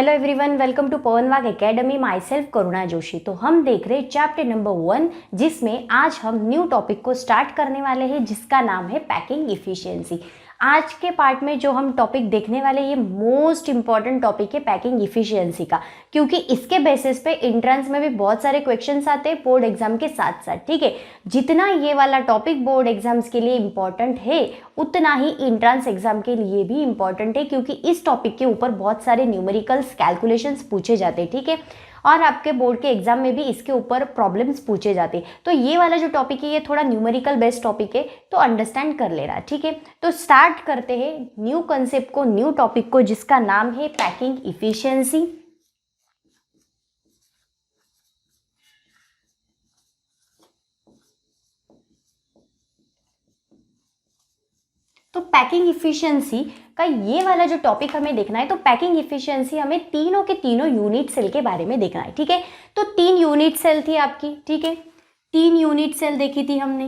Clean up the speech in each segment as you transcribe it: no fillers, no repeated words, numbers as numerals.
Hello everyone, welcome to पवन वाग academy. My self करुणा जोशी। तो हम देख रहे हैं चैप्टर नंबर 1, जिसमें आज हम न्यू टॉपिक को स्टार्ट करने वाले हैं, जिसका नाम है पैकिंग इफिशिएंसी। आज के पार्ट में जो हम टॉपिक देखने वाले, ये मोस्ट इंपॉर्टेंट टॉपिक है पैकिंग इफिशिएंसी का, क्योंकि इसके बेसिस पे एंट्रेंस में भी बहुत सारे क्वेश्चंस आते हैं बोर्ड एग्जाम के साथ साथ। ठीक है, जितना ये वाला टॉपिक बोर्ड एग्जाम्स के लिए इंपॉर्टेंट है, उतना ही एंट्रेंस एग्जाम के लिए भी इंपॉर्टेंट है, क्योंकि इस टॉपिक के ऊपर बहुत सारे न्यूमेरिकल्स कैलकुलेशंस पूछे जाते हैं। ठीक है, और आपके बोर्ड के एग्जाम में भी इसके ऊपर प्रॉब्लम्स पूछे जाते हैं। तो ये वाला जो टॉपिक है, ये थोड़ा न्यूमेरिकल बेस्ड टॉपिक है, तो अंडरस्टैंड कर लेना। ठीक है, तो स्टार्ट करते हैं न्यू कंसेप्ट को, न्यू टॉपिक को, जिसका नाम है पैकिंग इफिशिएंसी। तो पैकिंग इफिशिएंसी का ये वाला जो टॉपिक हमें देखना है, तो पैकिंग इफिशिएंसी हमें तीनों के तीनों यूनिट सेल के बारे में देखना है। ठीक है, तो 3 यूनिट सेल थी आपकी। ठीक है, 3 यूनिट सेल देखी थी हमने।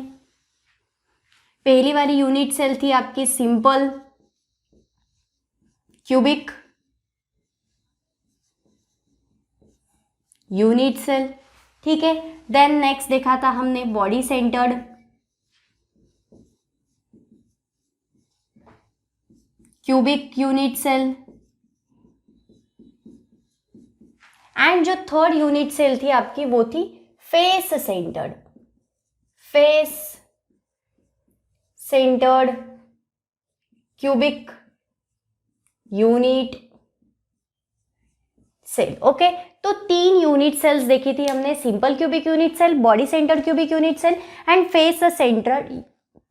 पहली वाली यूनिट सेल थी आपकी सिंपल, क्यूबिक यूनिट सेल। ठीक है, देन नेक्स्ट देखा था हमने body centred, cubic unit cell. And जो थर्ड यूनिट सेल थी आपकी, वो थी face centred, face centred cubic unit cell. Okay, तो 3 यूनिट सेल्स देखी थी हमने, simple cubic unit cell, body centred cubic unit cell and face centred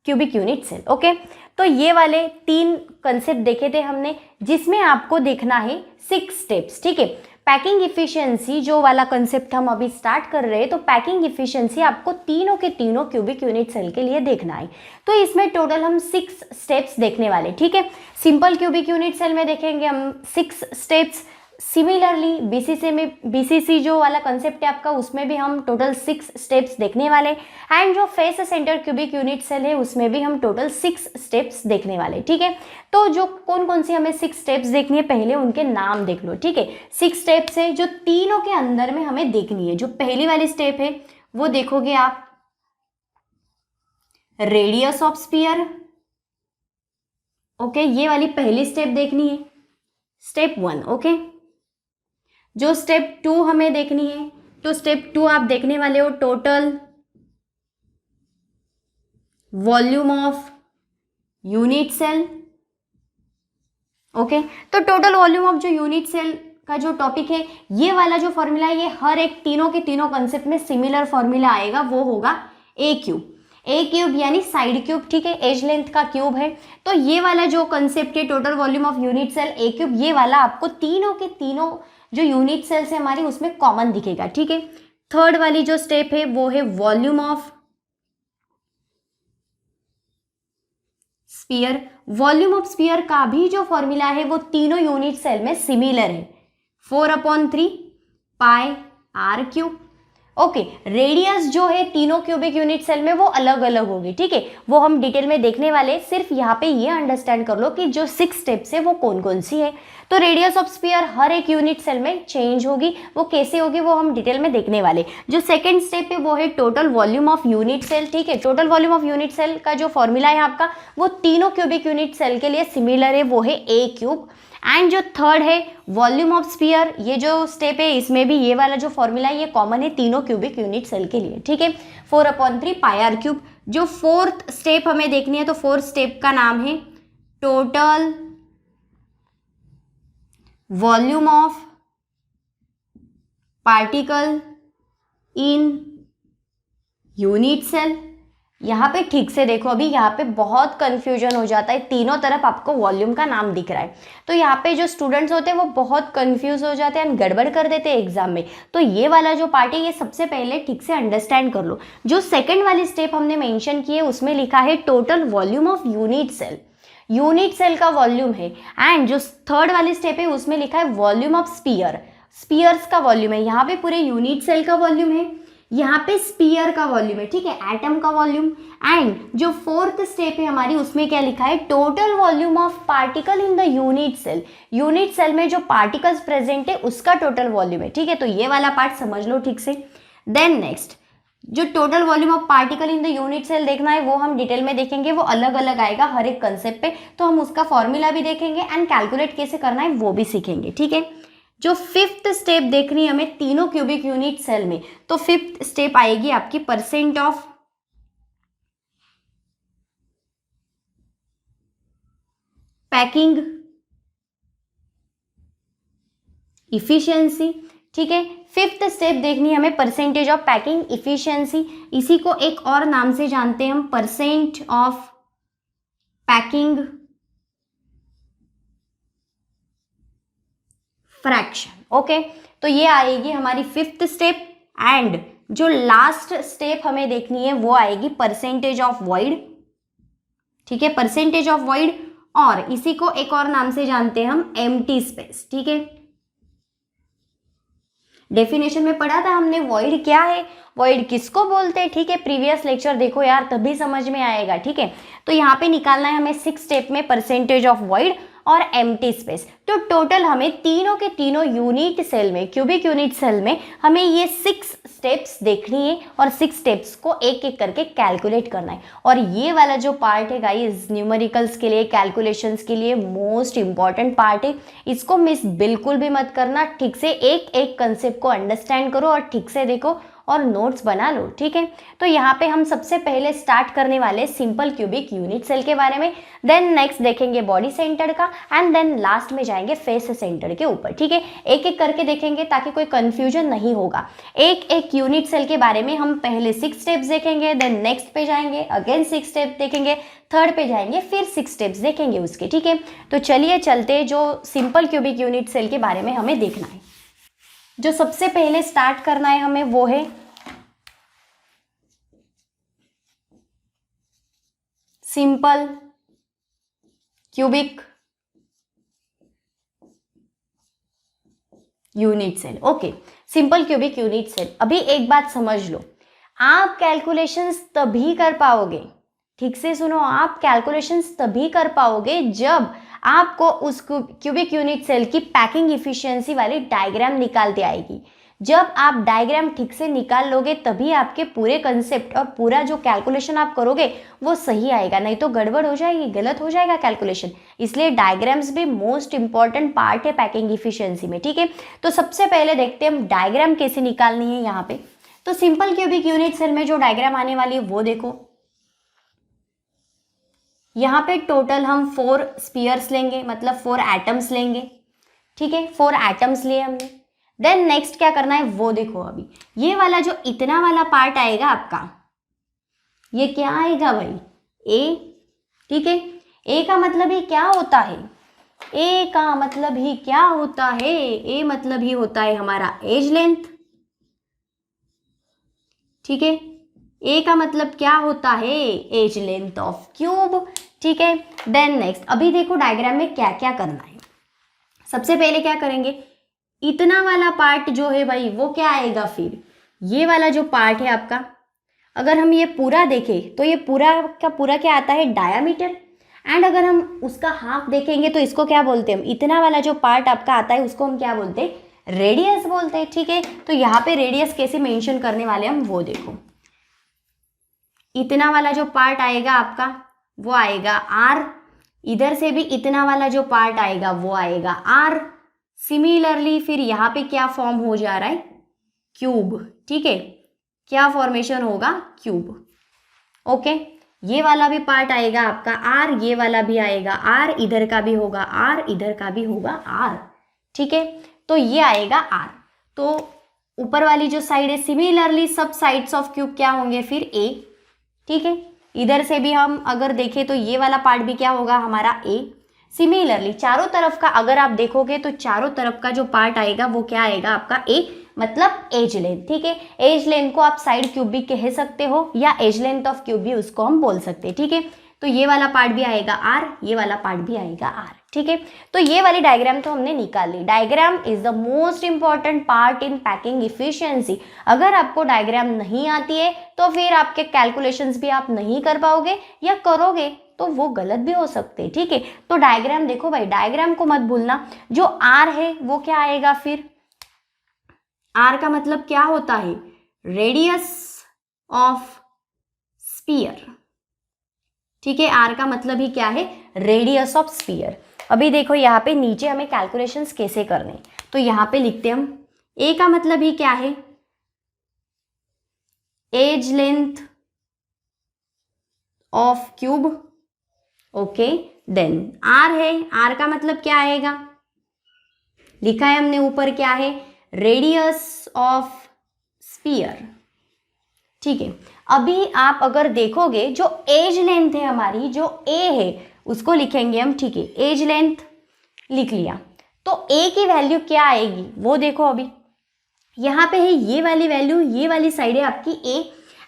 cubic unit cell. Okay, तो ये वाले 3 कंसेप्ट देखे थे हमने, जिसमें आपको देखना है 6 स्टेप्स। ठीक है, पैकिंग इफिशिएंसी जो वाला कंसेप्ट हम अभी स्टार्ट कर रहे हैं, तो पैकिंग इफिशिएंसी आपको तीनों के तीनों क्यूबिक यूनिट सेल के लिए देखना है। तो इसमें टोटल हम 6 स्टेप्स देखने वाले। ठीक है, सिंपल क्यूबिक यूनिट सेल में देखेंगे हम 6 स्टेप्स। सिमिलरली बीसीसी जो वाला कंसेप्ट है आपका, उसमें भी हम टोटल 6 स्टेप्स देखने वाले। एंड जो face centre cubic unit cell है, उसमें भी हम टोटल 6 स्टेप्स देखने वाले। ठीक है, तो जो कौन कौन सी हमें 6 स्टेप्स देखनी है, पहले उनके नाम देख लो। ठीक है, 6 स्टेप्स है जो तीनों के अंदर में हमें देखनी है। जो पहली वाली स्टेप है वो देखोगे आप, रेडियस ऑफ स्फीयर। ओके, ये वाली पहली स्टेप देखनी है, स्टेप 1। ओके, जो स्टेप 2 हमें देखनी है, तो स्टेप 2 आप देखने वाले हो total volume of unit cell. Okay, तो टोटल वॉल्यूम ऑफ जो यूनिट सेल का जो टॉपिक है, ये वाला जो फॉर्मूला है, ये हर एक तीनों के तीनों कंसेप्ट में सिमिलर फॉर्मूला आएगा, वो होगा ए क्यूब। ए क्यूब यानी साइड क्यूब। ठीक है, एज लेंथ का क्यूब है। तो ये वाला जो कंसेप्ट है total volume of unit cell a cube, ये वाला आपको तीनों के तीनों जो यूनिट सेल्स है हमारी, उसमें कॉमन दिखेगा। ठीक है, थर्ड वाली जो स्टेप है वो है volume of sphere. Volume of sphere का भी जो फॉर्मूला है वो तीनों यूनिट सेल में सिमिलर है, 4/3 pi r cube. Okay, radius जो है तीनों क्यूबिक यूनिट सेल में वो अलग अलग होगी। ठीक है, वो हम डिटेल में देखने वाले। सिर्फ यहाँ पे ये अंडरस्टैंड कर लो कि जो 6 स्टेप्स है वो कौन कौन सी है। तो रेडियस ऑफ स्फीयर हर एक यूनिट सेल में चेंज होगी, वो कैसे होगी वो हम डिटेल में देखने वाले। जो सेकंड स्टेप है वो है total volume of unit cell. ठीक है, total volume of unit cell का जो फॉर्मूला है आपका, वो तीनों क्यूबिक यूनिट सेल के लिए सिमिलर है, वो है ए क्यूब। एंड जो थर्ड है वॉल्यूम ऑफ स्फीयर, ये जो स्टेप है, इसमें भी ये वाला जो फॉर्मूला है ये कॉमन है तीनों क्यूबिक यूनिट सेल के लिए। ठीक है, 4/3 पाई आर क्यूब। जो फोर्थ स्टेप हमें देखनी है, तो फोर्थ स्टेप का नाम है total volume of particle in unit cell. यहाँ पे ठीक से देखो, अभी यहाँ पे बहुत कंफ्यूजन हो जाता है, तीनों तरफ आपको वॉल्यूम का नाम दिख रहा है, तो यहाँ पे जो स्टूडेंट्स होते हैं वो बहुत कंफ्यूज हो जाते हैं एंड गड़बड़ कर देते हैं एग्जाम में। तो ये वाला जो पार्ट है, ये सबसे पहले ठीक से अंडरस्टैंड कर लो। जो सेकंड वाली स्टेप हमने मेंशन की है, उसमें लिखा है total volume of unit cell, unit cell का वॉल्यूम है। एंड जो थर्ड वाली स्टेप है, उसमें लिखा है वॉल्यूम ऑफ स्फीयर, स्फीयर्स का वॉल्यूम है। यहाँ पे पूरे यूनिट सेल का वॉल्यूम है, यहाँ पे स्पीयर का वॉल्यूम है, ठीक है, एटम का वॉल्यूम। एंड जो फोर्थ स्टेप है हमारी, उसमें क्या लिखा है, total volume of particle in the unit cell. Unit cell में जो पार्टिकल्स प्रेजेंट है उसका टोटल वॉल्यूम है, ठीक है। तो ये वाला पार्ट समझ लो ठीक से। देन नेक्स्ट, जो total volume of particle in the unit cell देखना है वो हम डिटेल में देखेंगे, वो अलग अलग आएगा हर एक कंसेप्ट पे, तो हम उसका फॉर्मूला भी देखेंगे एंड कैलकुलेट कैसे करना है वो भी सीखेंगे, ठीक है। जो फिफ्थ स्टेप देखनी है हमें तीनों क्यूबिक यूनिट सेल में, तो फिफ्थ स्टेप आएगी आपकी परसेंट ऑफ पैकिंग इफिशियंसी, ठीक है। फिफ्थ स्टेप देखनी है हमें परसेंटेज ऑफ पैकिंग इफिशियंसी, इसी को एक और नाम से जानते हैं हम, percent of packing fraction, okay. तो ये आएगी हमारी फिफ्थ स्टेप। एंड जो लास्ट स्टेप हमें देखनी है वो आएगी परसेंटेज ऑफ वॉइड, ठीक है, परसेंटेज ऑफ वॉइड, और इसी को एक और नाम से जानते हैं हम एम्प्टी स्पेस, ठीक है। डेफिनेशन में पढ़ा था हमने वॉइड क्या है, वॉइड किसको बोलते हैं, ठीक है, प्रीवियस लेक्चर देखो यार तभी समझ में आएगा, ठीक है। तो यहाँ पे निकालना है हमें 6 स्टेप में परसेंटेज ऑफ वॉइड और एम्प्टी स्पेस। तो टोटल हमें तीनों के तीनों यूनिट सेल में, क्यूबिक यूनिट सेल में हमें ये 6 स्टेप्स देखनी है और 6 स्टेप्स को एक एक करके कैलकुलेट करना है। और ये वाला जो पार्ट है गाइस न्यूमेरिकल्स के लिए, कैलकुलेशंस के लिए मोस्ट इंपॉर्टेंट पार्ट है, इसको मिस बिल्कुल भी मत करना। ठीक से एक एक कंसेप्ट को अंडरस्टैंड करो और ठीक से देखो और नोट्स बना लो, ठीक है। तो यहाँ पे हम सबसे पहले स्टार्ट करने वाले सिंपल क्यूबिक यूनिट सेल के बारे में, देन नेक्स्ट देखेंगे बॉडी सेंटर का, एंड देन लास्ट में जाएंगे फेस सेंटर के ऊपर, ठीक है। एक एक करके देखेंगे ताकि कोई कंफ्यूजन नहीं होगा। एक एक यूनिट सेल के बारे में हम पहले 6 स्टेप्स देखेंगे, देन नेक्स्ट पे जाएंगे, अगेन 6 स्टेप देखेंगे, थर्ड पे जाएंगे, फिर 6 स्टेप्स देखेंगे उसके, ठीक है। तो चलिए चलते जो सिंपल क्यूबिक यूनिट सेल के बारे में हमें देखना है। जो सबसे पहले स्टार्ट करना है हमें वो है simple cubic unit cell. Okay, simple cubic unit cell. अभी एक बात समझ लो, आप कैलकुलेशंस तभी कर पाओगे, ठीक से सुनो, आप कैलकुलेशंस तभी कर पाओगे जब आपको उस क्यूबिक यूनिट सेल की पैकिंग इफिशियंसी वाली डायग्राम निकालते आएगी। जब आप डायग्राम ठीक से निकाल लोगे तभी आपके पूरे कंसेप्ट और पूरा जो कैलकुलेशन आप करोगे वो सही आएगा, नहीं तो गड़बड़ हो जाएगी, गलत हो जाएगा कैलकुलेशन। इसलिए डायग्राम्स भी मोस्ट इंपॉर्टेंट पार्ट है पैकिंग इफिशियंसी में, ठीक है। तो सबसे पहले देखते हैं हम डायग्राम कैसे निकालनी है यहाँ पे। तो सिंपल क्यूबिक यूनिट सेल में जो डायग्राम आने वाली है वो देखो, यहाँ पे टोटल हम 4 स्पीयर्स लेंगे, मतलब 4 एटम्स लेंगे, ठीक है, 4 एटम्स लिए हमने। देन नेक्स्ट क्या करना है वो देखो। अभी ये वाला जो इतना वाला पार्ट आएगा आपका, ये क्या आएगा भाई, ए, ठीक है। ए का मतलब ही क्या होता है, ए का मतलब ही क्या होता है, ए मतलब ही होता है हमारा एज लेंथ, ठीक है। ए का मतलब क्या होता है, एज लेंथ ऑफ क्यूब, ठीक है। देन नेक्स्ट, अभी देखो डायग्राम में क्या क्या करना है। सबसे पहले क्या करेंगे, इतना वाला पार्ट जो है भाई वो क्या आएगा, फिर ये वाला जो पार्ट है आपका, अगर हम ये पूरा देखें तो ये पूरा का पूरा क्या आता है, डायामीटर। एंड अगर हम उसका हाफ देखेंगे तो इसको क्या बोलते हैं हम, इतना वाला जो पार्ट आपका आता है उसको हम क्या बोलते हैं, रेडियस बोलते हैं, ठीक है। तो यहाँ पे रेडियस कैसे मेंशन करने वाले हम वो देखो। इतना वाला जो पार्ट आएगा आपका वो आएगा आर, इधर से भी इतना वाला जो पार्ट आएगा वो आएगा आर। सिमिलरली फिर यहाँ पे क्या फॉर्म हो जा रहा है, क्यूब, ठीक है, क्या फॉर्मेशन होगा, क्यूब, ओके। ये वाला भी पार्ट आएगा आपका आर, ये वाला भी आएगा आर, इधर का भी होगा आर, इधर का भी होगा आर, ठीक है। तो ये आएगा आर। तो ऊपर वाली जो साइड है, सिमिलरली सब साइड्स ऑफ क्यूब क्या होंगे फिर ए, ठीक है। इधर से भी हम अगर देखें तो ये वाला पार्ट भी क्या होगा हमारा ए। सिमिलरली चारों तरफ का अगर आप देखोगे तो चारों तरफ का जो पार्ट आएगा वो क्या आएगा आपका ए, मतलब एज लेंथ, ठीक है। एज लेंथ को आप साइड क्यूब भी कह सकते हो या एज लेंथ ऑफ क्यूब भी उसको हम बोल सकते हैं, ठीक है। तो ये वाला पार्ट भी आएगा आर, ये वाला पार्ट भी आएगा आर, ठीक है। तो ये वाली डायग्राम तो हमने निकाल ली। Diagram is the most important part in packing efficiency. अगर आपको डायग्राम नहीं आती है तो फिर आपके कैलकुलेशंस भी आप नहीं कर पाओगे, या करोगे तो वो गलत भी हो सकते हैं, ठीक है। तो डायग्राम देखो भाई, डायग्राम को मत भूलना। जो आर है वो क्या आएगा फिर, आर का मतलब क्या होता है, रेडियस ऑफ स्फीयर, ठीक है। आर का मतलब ही क्या है, रेडियस ऑफ स्फीयर। अभी देखो यहाँ पे नीचे हमें कैलकुलेशंस कैसे करने, तो यहाँ पे लिखते हम ए का मतलब ही क्या है, edge length of cube, okay. Then r है, आर का मतलब क्या आएगा, लिखा है हमने ऊपर क्या है, रेडियस ऑफ स्फीयर, ठीक है। अभी आप अगर देखोगे जो एज लेंथ है हमारी, जो ए है उसको लिखेंगे हम, ठीक है। एज लेंथ लिख लिया, तो ए की वैल्यू क्या आएगी वो देखो। अभी यहाँ पे है ये वाली वैल्यू, ये वाली साइड है आपकी ए,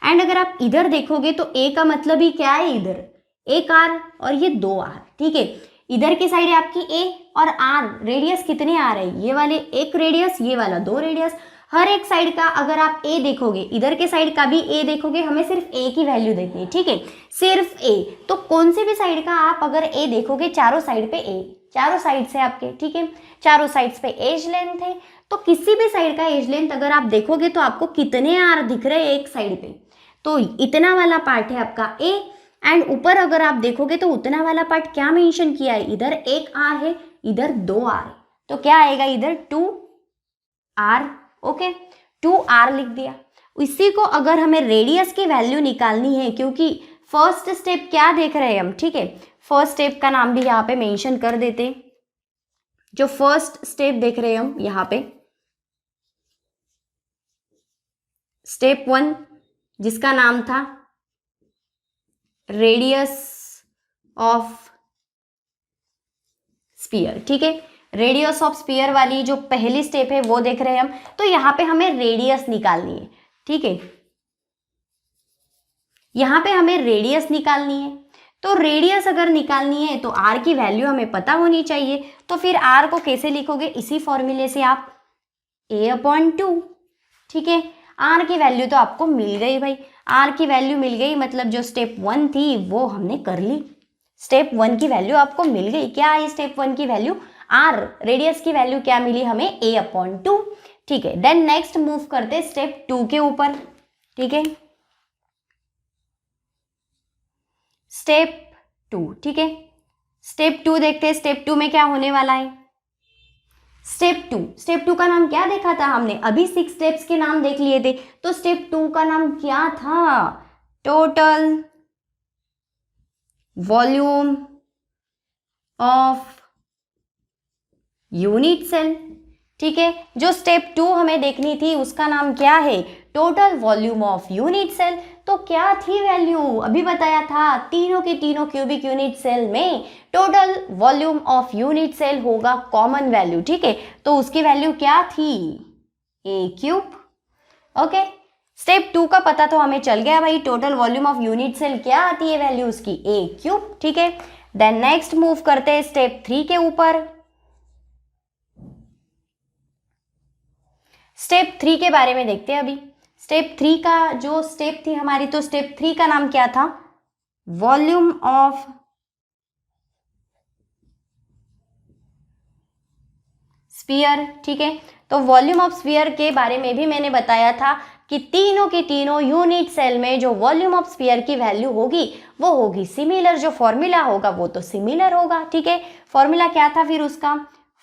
एंड अगर आप इधर देखोगे तो ए का मतलब ही क्या है, इधर एक आर और ये दो आर, ठीक है। इधर की साइड है आपकी ए और आर, रेडियस कितने आ रहे हैं, ये वाले एक रेडियस, ये वाला दो रेडियस। हर एक साइड का अगर आप ए देखोगे, इधर के साइड का भी ए देखोगे, हमें सिर्फ ए की वैल्यू देखनी है, ठीक है, सिर्फ ए। तो कौन से भी साइड का आप अगर ए देखोगे, चारों साइड पे ए, चारों साइड से आपके, ठीक है, चारों साइड्स पे एज लेंथ है। तो किसी भी साइड का एज लेंथ अगर आप देखोगे तो आपको कितने आर दिख रहे हैं एक साइड पे, तो इतना वाला पार्ट है आपका ए। एंड ऊपर अगर आप देखोगे तो उतना वाला पार्ट क्या मेंशन किया है, इधर एक आर है, इधर दो आर है, तो क्या आएगा इधर 2 आर, ओके। 2 आर लिख दिया। इसी को अगर हमें रेडियस की वैल्यू निकालनी है, क्योंकि फर्स्ट स्टेप क्या देख रहे हैं हम, ठीक है, फर्स्ट स्टेप का नाम भी यहाँ पे मेंशन कर देते। जो फर्स्ट स्टेप देख रहे हैं हम यहाँ पे, स्टेप 1 जिसका नाम था रेडियस ऑफ स्फीयर, ठीक है। रेडियस ऑफ स्फीयर वाली जो पहली स्टेप है वो देख रहे हैं हम। तो यहाँ पे हमें रेडियस निकालनी है, ठीक है, यहाँ पे हमें रेडियस निकालनी है। तो रेडियस अगर निकालनी है तो आर की वैल्यू हमें पता होनी चाहिए। तो फिर आर को कैसे लिखोगे, इसी फॉर्मूले से आप a/2, ठीक है। आर की वैल्यू तो आपको मिल गई भाई, आर की वैल्यू मिल गई, मतलब जो स्टेप 1 थी वो हमने कर ली। स्टेप 1 की वैल्यू आपको मिल गई। क्या है स्टेप 1 की वैल्यू, आर। रेडियस की वैल्यू क्या मिली हमें, a/2, ठीक है। देन नेक्स्ट मूव करते स्टेप 2 के ऊपर, ठीक है, स्टेप 2, ठीक है। स्टेप 2 देखते हैं, स्टेप 2 में क्या होने वाला है। स्टेप 2 का नाम क्या देखा था हमने, अभी 6 स्टेप्स के नाम देख लिए थे। तो स्टेप 2 का नाम क्या था, total volume of unit cell, ठीक है। जो स्टेप 2 हमें देखनी थी उसका नाम क्या है, total volume of unit cell. तो क्या थी वैल्यू, अभी बताया था, तीनों के तीनों क्यूबिक यूनिट सेल में total volume of unit cell होगा कॉमन वैल्यू, ठीक है। तो उसकी वैल्यू क्या थी, a³, ओके। स्टेप 2 का पता तो हमें चल गया भाई, total volume of unit cell क्या आती है वैल्यू उसकी, a³, ठीक है। देन नेक्स्ट मूव करते हैं स्टेप 3 के ऊपर। स्टेप 3 के बारे में देखते हैं अभी। स्टेप 3 का जो स्टेप थी हमारी, तो स्टेप 3 का नाम क्या था, वॉल्यूम ऑफ स्फीयर, ठीक है। तो वॉल्यूम ऑफ स्फीयर के बारे में भी मैंने बताया था कि तीनों के तीनों यूनिट सेल में जो वॉल्यूम ऑफ स्फीयर की वैल्यू होगी वो होगी सिमिलर, जो फॉर्मूला होगा वो तो सिमिलर होगा, ठीक है। फॉर्मूला क्या था फिर उसका,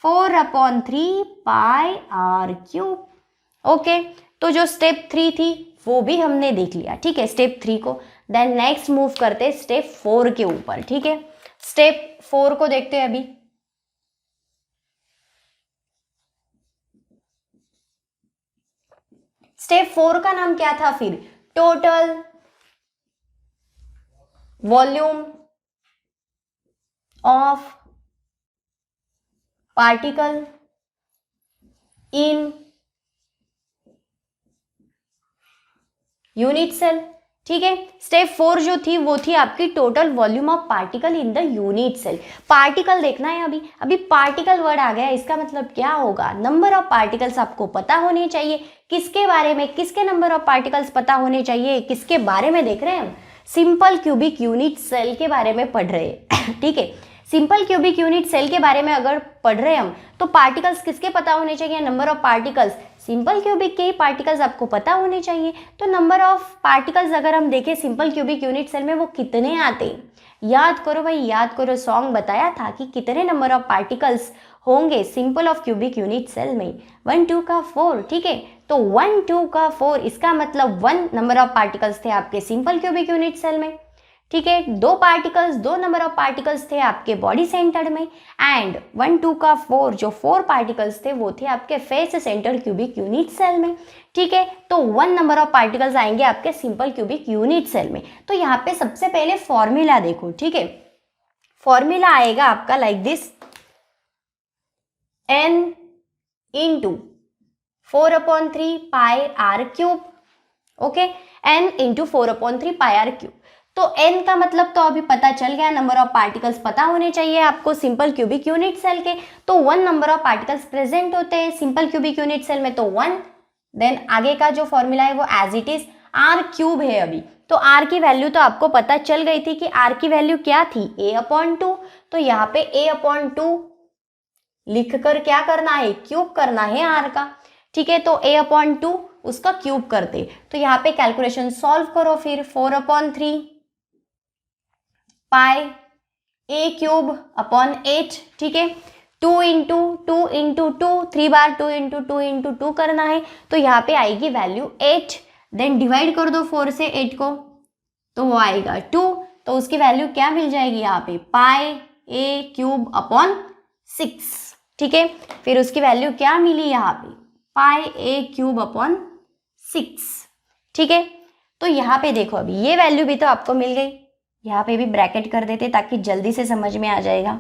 4/3 पाई r³, ओके। तो जो स्टेप 3 थी वो भी हमने देख लिया, ठीक है, स्टेप 3 को। देन नेक्स्ट मूव करते हैं स्टेप 4 के ऊपर, ठीक है। स्टेप 4 को देखते हैं अभी। स्टेप 4 का नाम क्या था फिर, total volume of particle in unit cell, ठीक है। स्टेप 4 जो थी वो थी आपकी total volume of particle in the unit cell. Particle देखना है अभी, अभी पार्टिकल वर्ड आ गया, इसका मतलब क्या होगा, नंबर ऑफ पार्टिकल्स आपको पता होने चाहिए। किसके बारे में, किसके नंबर ऑफ पार्टिकल्स पता होने चाहिए, किसके बारे में देख रहे हैं हम, सिंपल क्यूबिक यूनिट सेल के बारे में पढ़ रहे हैं ठीक है। सिंपल क्यूबिक यूनिट सेल के बारे में अगर पढ़ रहे हैं हम, तो पार्टिकल्स किसके पता होने चाहिए, number of particles, simple cubic के ही पार्टिकल्स आपको पता होने चाहिए। तो नंबर ऑफ पार्टिकल्स अगर हम देखें सिंपल क्यूबिक यूनिट सेल में वो कितने आते हैं, याद करो भाई, याद करो, सॉन्ग बताया था कि कितने नंबर ऑफ पार्टिकल्स होंगे simple of cubic unit cell में, 1 2 का 4, ठीक है। तो 1 2 का 4 इसका मतलब 1 नंबर ऑफ पार्टिकल्स थे आपके सिंपल क्यूबिक यूनिट सेल में, ठीक है। 2 पार्टिकल्स, 2 नंबर ऑफ पार्टिकल्स थे आपके बॉडी सेंटर में, एंड 1 2 का 4 जो 4 पार्टिकल्स थे वो थे आपके face centre cubic unit cell में, ठीक है। तो 1 नंबर ऑफ पार्टिकल्स आएंगे आपके सिंपल क्यूबिक यूनिट सेल में। तो यहाँ पे सबसे पहले फॉर्मूला देखो, ठीक है। फॉर्मूला आएगा आपका like this, n into 4/3 pi r cube, okay, n into 4/3 pi r cube. तो n का मतलब तो अभी पता चल गया, नंबर ऑफ पार्टिकल्स पता होने चाहिए आपको सिंपल क्यूबिक यूनिट सेल के। तो 1 नंबर ऑफ पार्टिकल्स प्रेजेंट होते हैं सिंपल क्यूबिक यूनिट सेल में, तो 1। देन आगे का जो फॉर्मूला है वो as it is r cube है अभी। तो आर की वैल्यू तो आपको पता चल गई थी कि आर की वैल्यू क्या थी, a/2। तो यहाँ पे a/2 लिखकर क्या करना है, क्यूब करना है आर का, ठीक है। तो a/2 उसका क्यूब करते, तो यहाँ पे कैलकुलेशन सॉल्व करो फिर, 4/3 पाई a क्यूब अपॉन 8, ठीक है। 2 इंटू 2 इंटू 2, 3 बार 2 इंटू 2 इंटू 2 करना है, तो यहाँ पे आएगी वैल्यू 8। देन डिवाइड कर दो 4 से 8 को, तो वो आएगा 2। तो उसकी वैल्यू क्या मिल जाएगी यहाँ पे, पाई a क्यूब अपॉन 6, ठीक है। फिर उसकी वैल्यू क्या मिली यहाँ पे, पाई a क्यूब अपॉन 6, ठीक है। तो यहाँ पे देखो अभी ये वैल्यू भी तो आपको मिल गई, यहाँ पे भी ब्रैकेट कर देते ताकि जल्दी से समझ में आ जाएगा,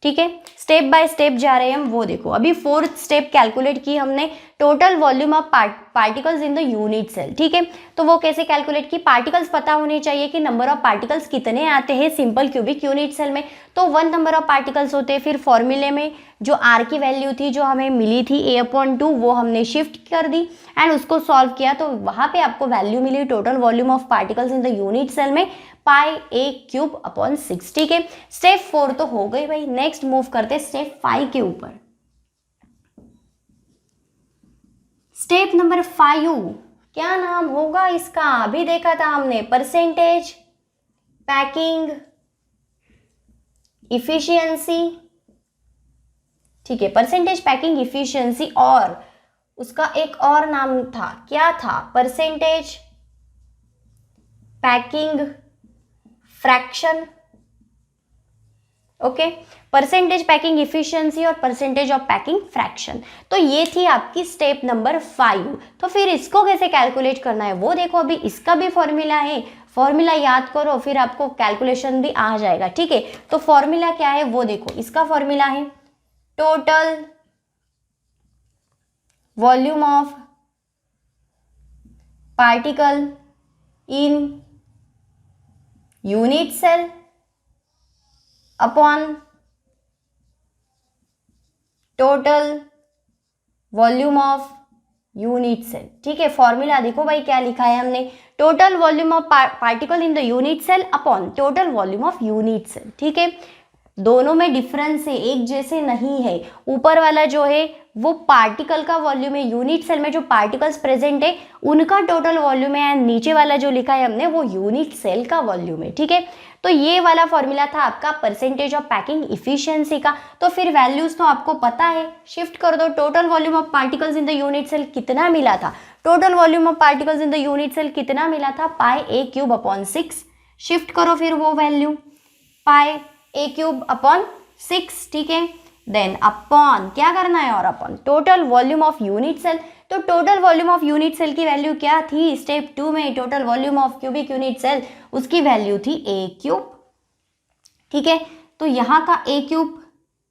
ठीक है। स्टेप बाय स्टेप जा रहे हैं हम, वो देखो अभी 4th स्टेप कैलकुलेट की हमने, total volume of particles in the unit cell, ठीक है। तो वो कैसे कैलकुलेट की, पार्टिकल्स पता होने चाहिए कि नंबर ऑफ पार्टिकल्स कितने आते हैं सिंपल क्यूबिक यूनिट सेल में, तो 1 नंबर ऑफ पार्टिकल्स होते हैं। फिर फॉर्मूले में जो आर की वैल्यू थी जो हमें मिली थी a/2 वो हमने शिफ्ट कर दी एंड उसको सॉल्व किया, तो वहां पे आपको वैल्यू मिली total volume of particles in the unit cell में, पाई a क्यूब अपॉन 6, ठीक है। स्टेप 4 तो हो गई भाई, नेक्स्ट मूव करते स्टेप 5 के ऊपर। स्टेप नंबर 5 क्या नाम होगा इसका, अभी देखा था हमने, परसेंटेज पैकिंग इफिशियंसी, ठीक है। परसेंटेज पैकिंग इफिशियंसी, और उसका एक और नाम था, क्या था, percentage packing fraction, okay. Percentage packing efficiency और परसेंटेज ऑफ पैकिंग फ्रैक्शन, तो ये थी आपकी स्टेप नंबर 5। तो फिर इसको कैसे कैलकुलेट करना है वो देखो, अभी इसका भी फॉर्मूला है, फॉर्मूला याद करो फिर आपको कैलकुलेशन भी आ जाएगा, ठीक है। तो फॉर्मूला क्या है वो देखो, इसका फॉर्मूला है total volume of particle in unit cell upon total volume of unit cell, ठीक है। फॉर्मूला देखो भाई क्या लिखा है हमने, total volume of particle in the unit cell upon total volume of unit cell, ठीक है। दोनों में डिफरेंस है, एक जैसे नहीं है। ऊपर वाला जो है वो पार्टिकल का वॉल्यूम है, यूनिट सेल में जो पार्टिकल्स प्रेजेंट है उनका टोटल वॉल्यूम है, एंड नीचे वाला जो लिखा है हमने वो यूनिट सेल का वॉल्यूम है, ठीक है। तो ये वाला फॉर्मूला था आपका परसेंटेज ऑफ पैकिंग इफिशियंसी का। तो फिर वैल्यूज तो आपको पता है, शिफ्ट कर दो, total volume of particles in the unit cell कितना मिला था, total volume of particles in the unit cell कितना मिला था, pi a cube upon 6, shift करो फिर वो value, pi a cube upon 6, ठीक है। देन अपॉन क्या करना है, और upon total volume of unit cell. तो total volume of unit cell की वैल्यू क्या थी स्टेप 2 में, total volume of cubic unit cell, उसकी वैल्यू थी a क्यूब, ठीक है। तो यहाँ का a क्यूब,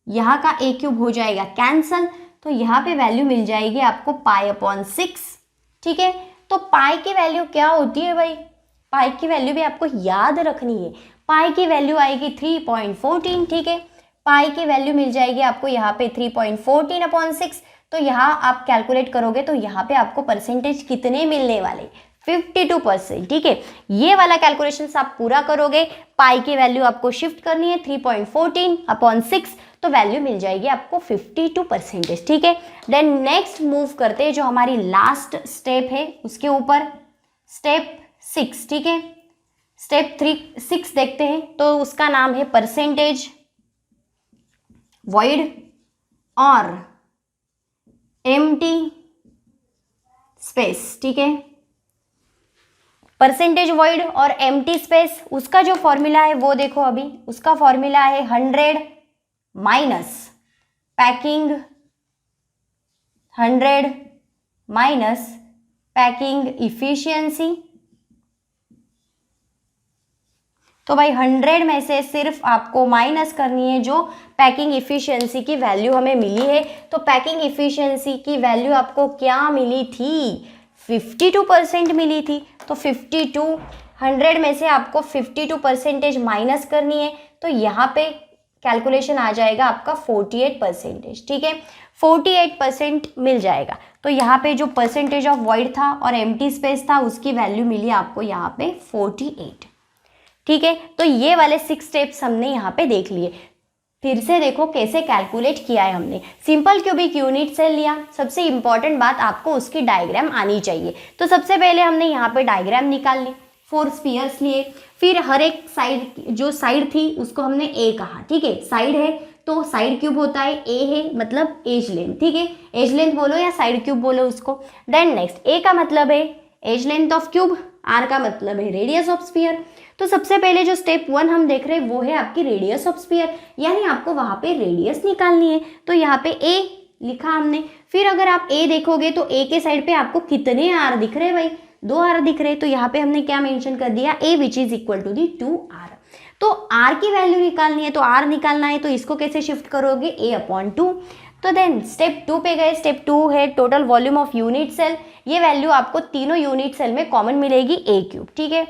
यहाँ का a क्यूब हो जाएगा कैंसल, तो यहाँ पे वैल्यू मिल जाएगी आपको पाई अपॉन 6, ठीक है। तो पाई की वैल्यू क्या होती है भाई, पाई की वैल्यू भी आपको याद रखनी है। पाई की वैल्यू आएगी 3.14, ठीक है। पाई की वैल्यू मिल जाएगी आपको यहाँ पे 3.14/6। तो यहाँ आप कैलकुलेट करोगे तो यहाँ पे आपको परसेंटेज कितने मिलने वाले, 52%, ठीक है। ये वाला कैलकुलेशन आप पूरा करोगे, पाई की वैल्यू आपको शिफ्ट करनी है 3.14/6, तो वैल्यू मिल जाएगी आपको 52%, ठीक है। देन नेक्स्ट मूव करते हैं जो हमारी लास्ट स्टेप है उसके ऊपर, स्टेप 6, ठीक है। स्टेप 6 देखते हैं, तो उसका नाम है परसेंटेज वॉइड और एम्प्टी स्पेस, ठीक है। परसेंटेज वॉइड और एम्प्टी स्पेस, उसका जो फॉर्मूला है वो देखो अभी, उसका फॉर्मूला है 100 minus packing, 100 minus packing efficiency. तो भाई 100 में से सिर्फ आपको माइनस करनी है जो पैकिंग इफिशियंसी की वैल्यू हमें मिली है। तो पैकिंग इफिशियंसी की वैल्यू आपको क्या मिली थी, 52% मिली थी। तो 52, 100 में से आपको 52% माइनस करनी है, तो यहाँ पे कैलकुलेशन आ जाएगा आपका 48%, ठीक है। 48% मिल जाएगा। तो यहाँ पे जो परसेंटेज ऑफ वॉइड था और एम्प्टी स्पेस था उसकी वैल्यू मिली आपको यहाँ पे 48, ठीक है। तो ये वाले 6 स्टेप्स हमने यहाँ पे देख लिए। फिर से देखो कैसे कैलकुलेट किया है हमने। सिंपल क्यूबिक यूनिट सेल लिया, सबसे इंपॉर्टेंट बात आपको उसकी डायग्राम आनी चाहिए। तो सबसे पहले हमने यहाँ पे डायग्राम निकाल ली, 4 स्फीयर्स लिए, फिर हर एक साइड, जो साइड थी उसको हमने ए कहा, ठीक है। साइड है तो साइड क्यूब होता है, ए है मतलब एज लेंथ, ठीक है। एज लेंथ बोलो या साइड क्यूब बोलो उसको। देन नेक्स्ट, ए का मतलब है edge length of cube, r का मतलब है रेडियस ऑफ स्फीयर। तो सबसे पहले जो स्टेप 1 हम देख रहे हैं वो है आपकी रेडियस ऑफ स्फीयर, यानी आपको वहां पे रेडियस निकालनी है। तो यहाँ पे ए लिखा हमने। फिर अगर आप ए देखोगे तो ए के साइड पे आपको कितने आर दिख रहे हैं भाई, 2 आर दिख रहे हैं। तो यहाँ पे हमने क्या मेंशन कर दिया, a which is equal to the 2r। तो आर की वैल्यू निकालनी है, तो आर निकालना है तो इसको कैसे शिफ्ट करोगे, a/2। तो देन स्टेप 2 पे गए। स्टेप 2 है total volume of unit cell. ये वैल्यू आपको तीनों यूनिट सेल में कॉमन मिलेगी, a³, ठीक है।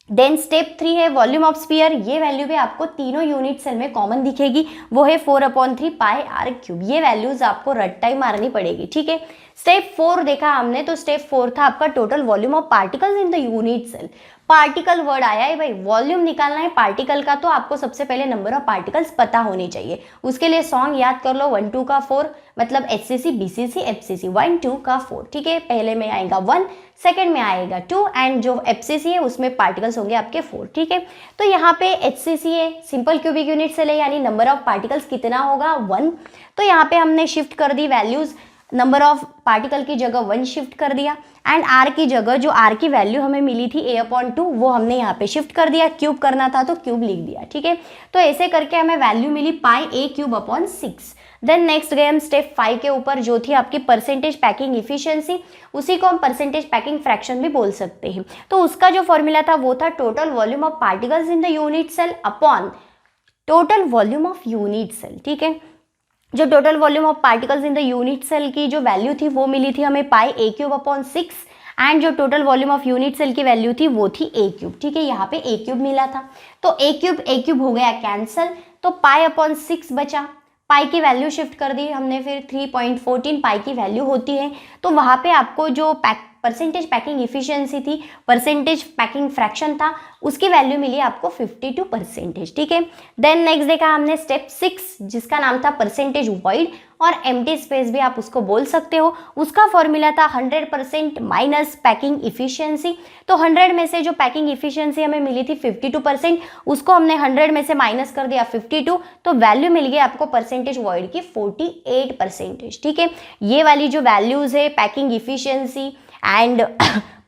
देन स्टेप 3 है वॉल्यूम ऑफ स्फीयर। ये वैल्यू भी आपको तीनों यूनिट सेल में कॉमन दिखेगी, वो है 4/3 पाई r³। ये वैल्यूज आपको रट्टा ही मारनी पड़ेगी, ठीक है। स्टेप 4 देखा हमने, तो स्टेप 4 था आपका total volume of particles in the unit cell. Particle word आया है भाई, वॉल्यूम निकालना है पार्टिकल का, तो आपको सबसे पहले नंबर ऑफ पार्टिकल्स पता होने चाहिए। उसके लिए सॉन्ग याद कर लो, 1 2 का 4 मतलब HCC BCC FCC, 1 2 का 4, ठीक है। पहले में आएगा 1, सेकंड में आएगा 2 एंड जो FCC है उसमें पार्टिकल्स होंगे आपके 4, ठीक है। तो यहाँ पे HCC है, सिंपल क्यूबिक यूनिट सेल है, यानी नंबर ऑफ पार्टिकल्स कितना होगा, 1। तो यहाँ पे हमने शिफ्ट कर the values, number of particle की जगह 1 शिफ्ट कर दिया एंड आर की जगह जो आर की वैल्यू हमें मिली थी a/2 वो हमने यहाँ पे शिफ्ट कर दिया। क्यूब करना था तो क्यूब लिख दिया, ठीक है। तो ऐसे करके हमें वैल्यू मिली पाई a³/6। देन नेक्स्ट गए हम स्टेप 5 के ऊपर, जो थी आपकी परसेंटेज पैकिंग इफिशियंसी। उसी को हम परसेंटेज पैकिंग फ्रैक्शन भी बोल सकते हैं। तो उसका जो फॉर्मूला था वो था total volume of particles in the unit cell upon total volume of unit cell, ठीक है। जो total volume of particles in the unit cell की जो वैल्यू थी वो मिली थी हमें पाई a³/6 एंड जो total volume of unit cell की वैल्यू थी वो थी a³, ठीक है। यहाँ पे a³ मिला था, तो a³ हो गया कैंसल, तो पाई/6 बचा। पाई की वैल्यू शिफ्ट कर दी हमने, फिर 3.14 पाई की वैल्यू होती है। तो वहाँ पे आपको जो परसेंटेज पैकिंग इफिशियंसी थी, परसेंटेज पैकिंग फ्रैक्शन था, उसकी वैल्यू मिली आपको 52%, ठीक है। देन नेक्स्ट देखा हमने स्टेप 6 जिसका नाम था परसेंटेज वॉइड और एम्प्टी स्पेस भी आप उसको बोल सकते हो। उसका फॉर्मूला था 100% माइनस पैकिंग इफिशियंसी। तो 100 में से जो पैकिंग इफिशियंसी हमें मिली थी 52%, उसको हमने 100 में से माइनस कर दिया 52, तो वैल्यू मिल गई आपको परसेंटेज वॉइड की 48%, ठीक है। ये वाली जो वैल्यूज है packing efficiency and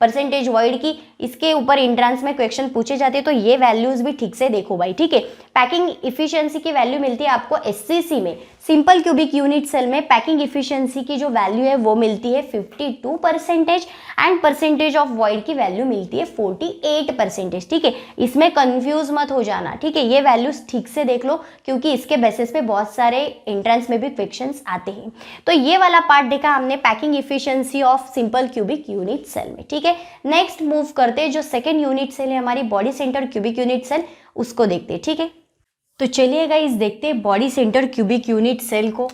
percentage void की, इसके ऊपर एंट्रेंस में क्वेश्चन पूछे जाते हैं, तो ये वैल्यूज भी ठीक से देखो भाई, ठीक है। पैकिंग इफिशियंसी की वैल्यू मिलती है आपको SCC में सिंपल क्यूबिक यूनिट सेल में पैकिंग इफिशिएंसी की जो वैल्यू है वो मिलती है 52% एंड परसेंटेज ऑफ वॉइड की वैल्यू मिलती है 48%। ठीक है, इसमें कंफ्यूज मत हो जाना। ठीक है, ये वैल्यूज ठीक से देख लो क्योंकि इसके बेसिस पे बहुत सारे एंट्रेंस में भी क्वेश्चंस आते हैं। तो ये वाला पार्ट देखा हमने packing efficiency of simple cubic unit cell में। ठीक है, नेक्स्ट मूव करते हैं, जो सेकेंड यूनिट सेल है हमारी body center cubic unit cell, उसको देखते हैं। ठीक है, तो चलिए गाइस देखते हैं body center cubic unit cell को।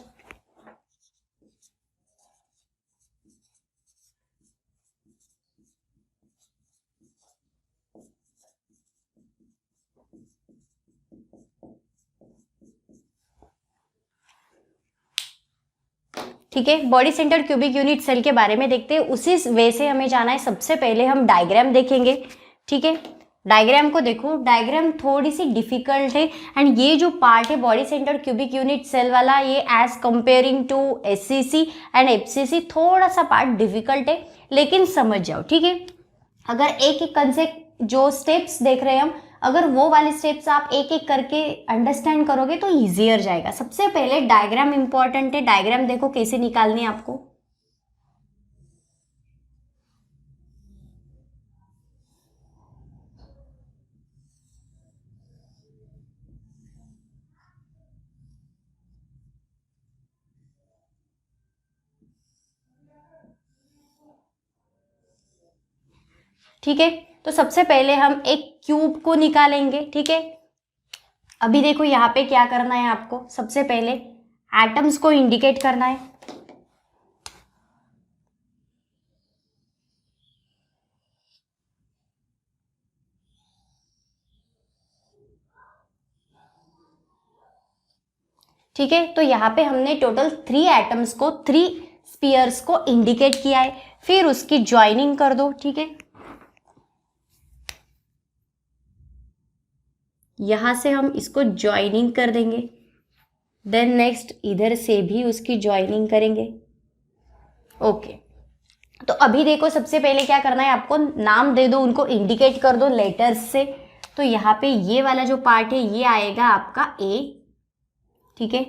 ठीक है, body center cubic unit cell के बारे में देखते हैं, उसी वे से हमें जाना है। सबसे पहले हम डायग्राम देखेंगे। ठीक है, डायग्राम को देखो, डायग्राम थोड़ी सी डिफिकल्ट है एंड ये जो पार्ट है body center cubic unit cell वाला, ये as comparing to SCC and FCC थोड़ा सा पार्ट डिफिकल्ट है, लेकिन समझ जाओ। ठीक है, अगर एक एक कंसेप्ट जो स्टेप्स देख रहे हैं हम, अगर वो वाले स्टेप्स आप एक एक करके अंडरस्टैंड करोगे तो ईजियर जाएगा। सबसे पहले डायग्राम इंपॉर्टेंट है, डायग्राम देखो कैसे निकालनी है आपको। ठीक है, तो सबसे पहले हम एक क्यूब को निकालेंगे। ठीक है, अभी देखो यहाँ पे क्या करना है आपको, सबसे पहले एटम्स को इंडिकेट करना है। ठीक है, तो यहाँ पे हमने टोटल 3 एटम्स को, 3 स्पीयर्स को इंडिकेट किया है। फिर उसकी ज्वाइनिंग कर दो। ठीक है, यहां से हम इसको ज्वाइनिंग कर देंगे, देन नेक्स्ट इधर से भी उसकी ज्वाइनिंग करेंगे। ओके, तो अभी देखो सबसे पहले क्या करना है आपको, नाम दे दो उनको, इंडिकेट कर दो लेटर्स से। तो यहाँ पे ये वाला जो पार्ट है ये आएगा आपका ए। ठीक है,